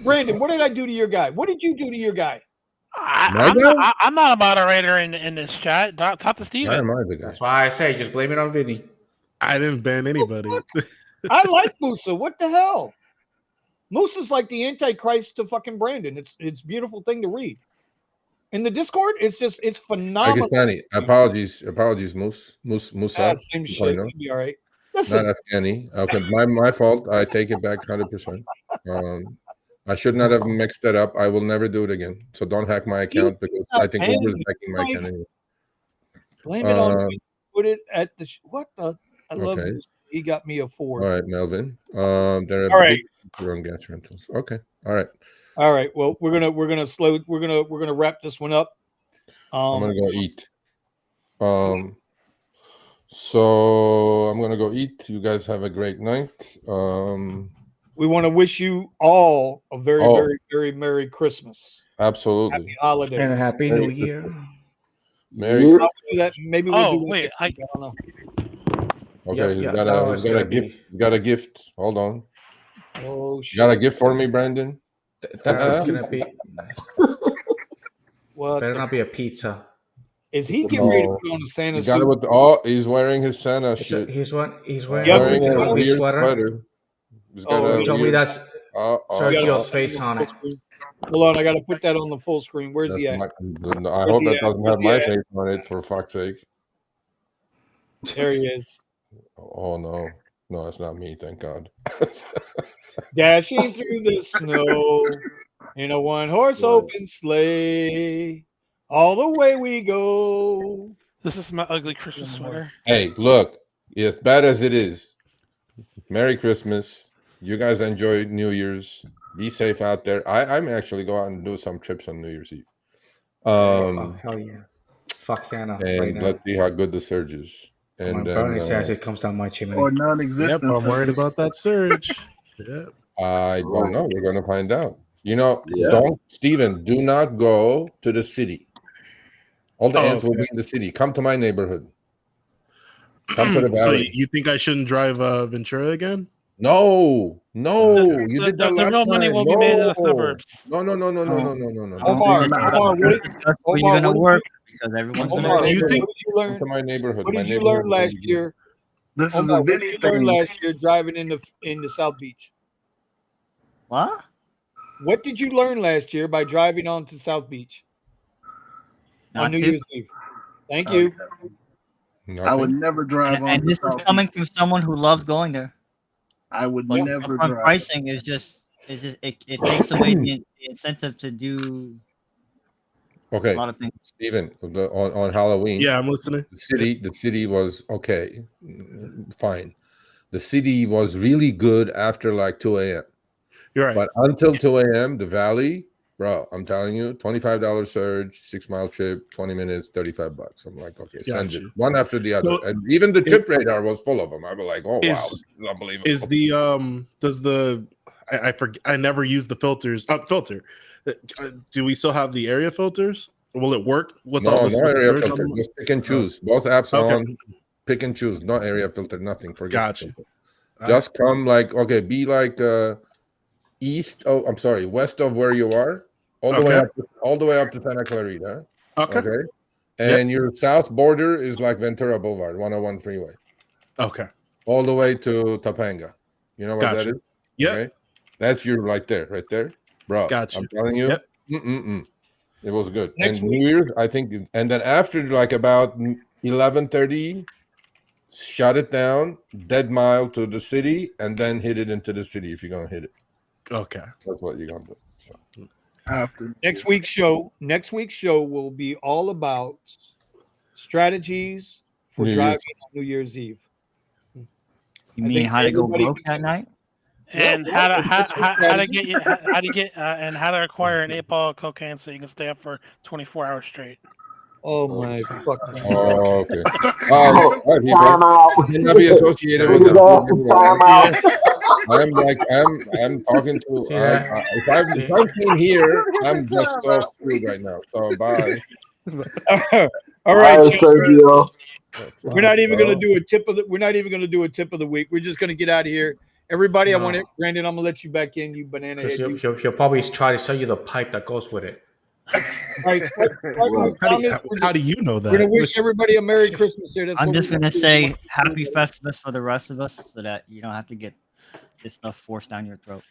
Brandon, what did I do to your guy? What did you do to your guy? I'm not a moderator in this chat. Talk to Steven. That's why I say just blame it on Vinny. I didn't ban anybody. I like Musa. What the hell? Musa's like the Antichrist to fucking Brandon. It's a beautiful thing to read. In the Discord, it's phenomenal. Pakistani. Apologies, Musa. Same shit. You'll be all right. Listen. Not Afghani. Okay, my fault. I take it back 100%. I should not have mixed that up. I will never do it again. So don't hack my account because I think Uber's hacking my account anyway. Blame it on me. Put it at the what the. I love this. He got me a 4. All right, Melvin. There are big on gas rentals. Okay. All right. Well, we're gonna wrap this one up. I'm gonna go eat. So I'm gonna go eat. You guys have a great night. We want to wish you all a very, very, very Merry Christmas. Absolutely. Happy holidays. And a Happy New Year. Merry Christmas. Maybe we'll do wait. I don't know. Okay, he's got a gift. He's got a gift. Hold on. Oh shit. You got a gift for me, Brandon? That's gonna be. What? Better not be a pizza. Is he getting ready to put on a Santa suit? He's wearing his Santa shit. He's wearing a weird sweater. You told me that's Sergio's face on it. Hold on, I got to put that on the full screen. Where's he at? I hope that doesn't have my face on it, for fuck's sake. There he is. Oh no, it's not me. Thank God. Dashing through the snow in a one-horse open sleigh, all the way we go. This is my ugly Christmas sweater. Hey, look, as bad as it is, Merry Christmas. You guys enjoy New Year's. Be safe out there. I'm actually go out and do some trips on New Year's Eve. Hell yeah. Fuck Santa. And right now. Let's see how good the surge is. And Bernie says it comes down my chimney. Or non-existent. Yep, I'm worried about that surge. Yeah. I don't know. We're gonna find out. Steven, do not go to the city. All the ants will be in the city. Come to my neighborhood. Come to the valley. So you think I shouldn't drive Ventura again? No. You did that last time. The real money will be made in the suburbs. No. Omar, where you gonna work? Because everyone's gonna. Do you think? Come to my neighborhood. What did you learn last year? This is a Vinny thing. Last year driving in the South Beach. What? What did you learn last year by driving onto South Beach on New Year's Eve? Thank you. I would never drive on. And this is coming from someone who loves going there. I would never drive. Pricing is just it takes away the incentive to do a lot of things. Steven, on Halloween. Yeah, I'm listening. The city was okay, fine. the city was really good after like 2 a.m. You're right. But until 2 a.m., the valley, bro, I'm telling you, $25 surge, 6-mile trip, 20 minutes, $35. I'm like, okay, send it one after the other. So and even the tip radar was full of them. I was like, oh, wow, this is unbelievable. Is the does the I forget, I never use the filters filter. Do we still have the area filters? Will it work with all this? No area filter. Just pick and choose. Both apps Okay. on. Pick and choose. No area filter. Nothing. Forget. Gotcha. Just come like be like east. Oh, I'm sorry, west of where you are, all the way up to Santa Clarita. Okay. And your south border is like Ventura Boulevard, 101 freeway. Okay. All the way to Topanga. You know what that is? Yeah. Okay? That's your right there, bro. Gotcha. I'm telling you. Yep. It was good. Next and New Year's, I think, and then after like about 11:30, shut it down, dead mile to the city, and then hit it into the city if you're gonna hit it. Okay, that's what you're gonna do. So. After next week's show will be all about strategies for driving on New Year's Eve. You mean how to go broke that night? And how to acquire an 8-ball of cocaine so you can stay up for 24 hours straight. Oh my fucking! Oh, okay. Time out. Cannot be associated with them. Time out. I'm talking to. If I'm in here, I'm just so screwed right now. So bye. All right, Sergio. We're not even going to do a tip of the. We're not even going to do a tip of the week. We're just going to get out of here. Everybody, I want it. Brandon, I'm going to let you back in. You banana head. He'll probably try to sell you the pipe that goes with it. All right. How do you know that? We're going to wish everybody a Merry Christmas here. I'm just going to say Happy Festivus for the rest of us so that you don't have to get this stuff forced down your throat.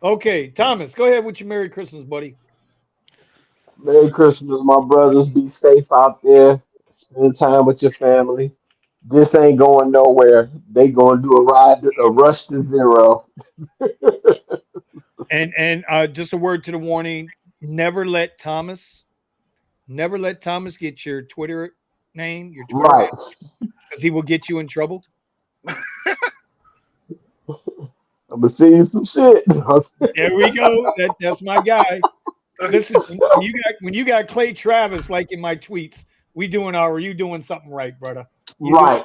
Okay, Thomas, go ahead with your Merry Christmas, buddy. Merry Christmas, my brothers. Be safe out there. Spend time with your family. This ain't going nowhere. They going to do a rush to zero. And just a word to the warning: never let Thomas get your Twitter name, your Twitter, right? Because he will get you in trouble. I'm gonna see you some shit. There we go. That's my guy. Listen, when you got Clay Travis like in my tweets, you doing something right, brother. Right.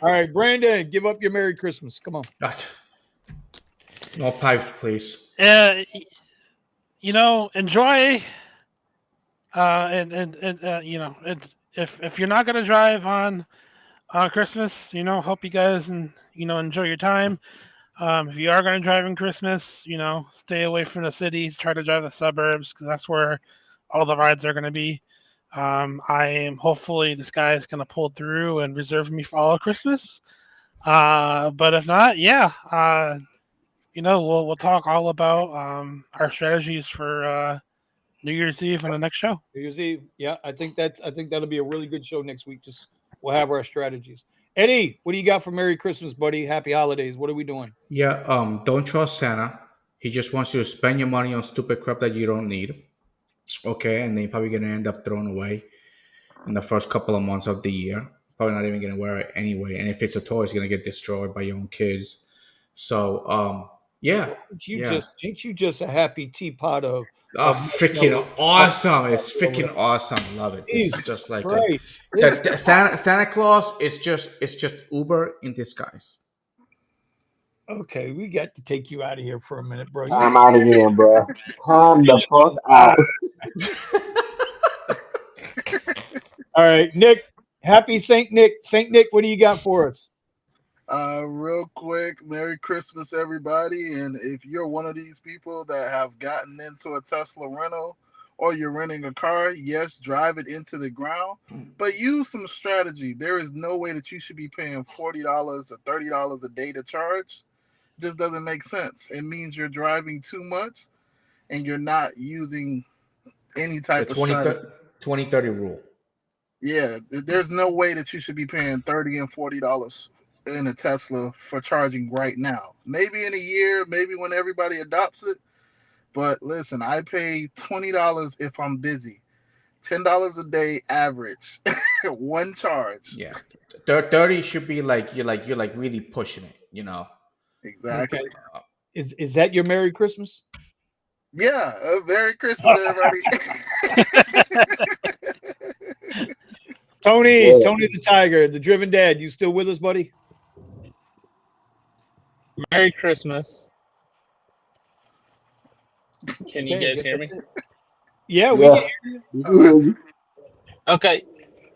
All right, Brandon, give up your Merry Christmas. Come on. No pipes, please. Enjoy. If you're not gonna drive on Christmas, hope you guys enjoy your time. If you are going to drive on Christmas, stay away from the cities. Try to drive the suburbs because that's where all the rides are going to be. Hopefully this guy is going to pull through and reserve me for all of Christmas. But if not, we'll talk all about our strategies for New Year's Eve on the next show. New Year's Eve, yeah, I think that'll be a really good show next week. We'll have our strategies. Eddie, what do you got for Merry Christmas, buddy? Happy holidays. What are we doing? Yeah, don't trust Santa. He just wants you to spend your money on stupid crap that you don't need. Okay, and then you're probably gonna end up throwing away in the first couple of months of the year. Probably not even gonna wear it anyway. And if it's a toy, it's gonna get destroyed by your own kids. So yeah. Ain't you just a happy teapot of freaking awesome. It's freaking awesome. Love it. This is just like Santa Claus is just Uber in disguise. Okay, we got to take you out of here for a minute, bro. I'm out again, bro. Time the fuck out. All right, Nick. Happy Saint Nick. Saint Nick, what do you got for us? Real quick, Merry Christmas, everybody. And if you're one of these people that have gotten into a Tesla rental or you're renting a car, yes, drive it into the ground, but use some strategy. There is no way that you should be paying $40 or $30 a day to charge. It just doesn't make sense. It means you're driving too much and you're not using any type of strategy. 20-30 rule. Yeah, there's no way that you should be paying $30 and $40 in a Tesla for charging right now. Maybe in a year, maybe when everybody adopts it. But listen, I pay $20 if I'm busy. $10 a day average, one charge. Yeah, 30 should be like you're really pushing it, you know. Exactly. Okay. Is that your Merry Christmas? Yeah. Merry Christmas, everybody. Tony the Tiger, the Driven Dad, you still with us, buddy? Merry Christmas. Can you guys hear me? Yeah, we can hear you. Okay.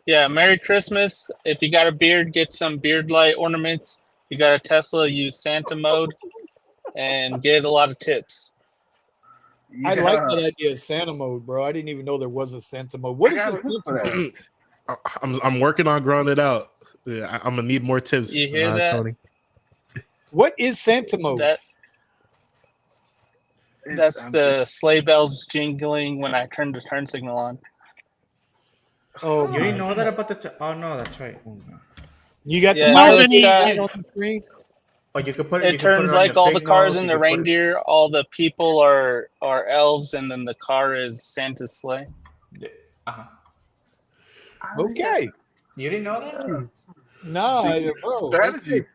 Yeah, Merry Christmas. If you got a beard, get some beard light ornaments. If you got a Tesla, use Santa mode and get a lot of tips. Yeah. I like that idea of Santa mode, bro. I didn't even know there was a Santa mode. What is the Santa mode? I'm working on growing it out. Yeah, I'm gonna need more tips. You hear that, Tony? What is Santa mode? That's the sleigh bells jingling when I turn the turn signal on. Oh, you didn't know that about the? Oh no, that's right. Oh, no. You got the light on the screen. Oh, you could put it. It turns like all the cars in the reindeer, all the people are elves, and then the car is Santa's sleigh. Okay. You didn't know that? No, bro. Strategy.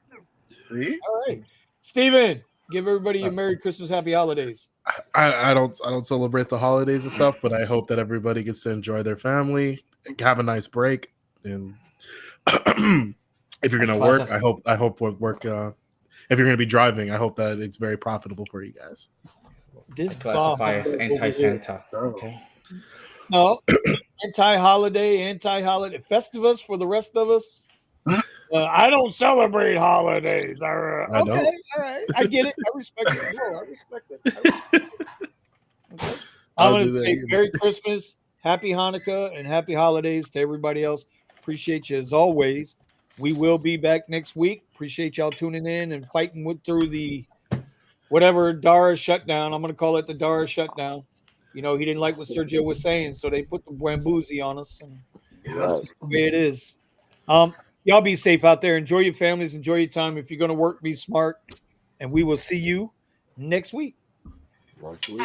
All right, Steven, give everybody a Merry Christmas, Happy Holidays. I don't celebrate the holidays and stuff, but I hope that everybody gets to enjoy their family, have a nice break, and if you're gonna work, I hope work. If you're gonna be driving, I hope that it's very profitable for you guys. This classify as anti-Santa. Okay. No, anti-holiday, Festivus for the rest of us. I don't celebrate holidays. Okay, all right. I get it. I respect it. No, I respect it. Okay. I'm going to say Merry Christmas, Happy Hanukkah, and Happy Holidays to everybody else. Appreciate you as always. We will be back next week. Appreciate y'all tuning in and fighting through the whatever Dara shutdown. I'm going to call it the Dara shutdown. You know, he didn't like what Sergio was saying, so they put the Bambuzi on us. And that's just the way it is. Y'all be safe out there. Enjoy your families. Enjoy your time. If you're going to work, be smart. And we will see you next week. Next week.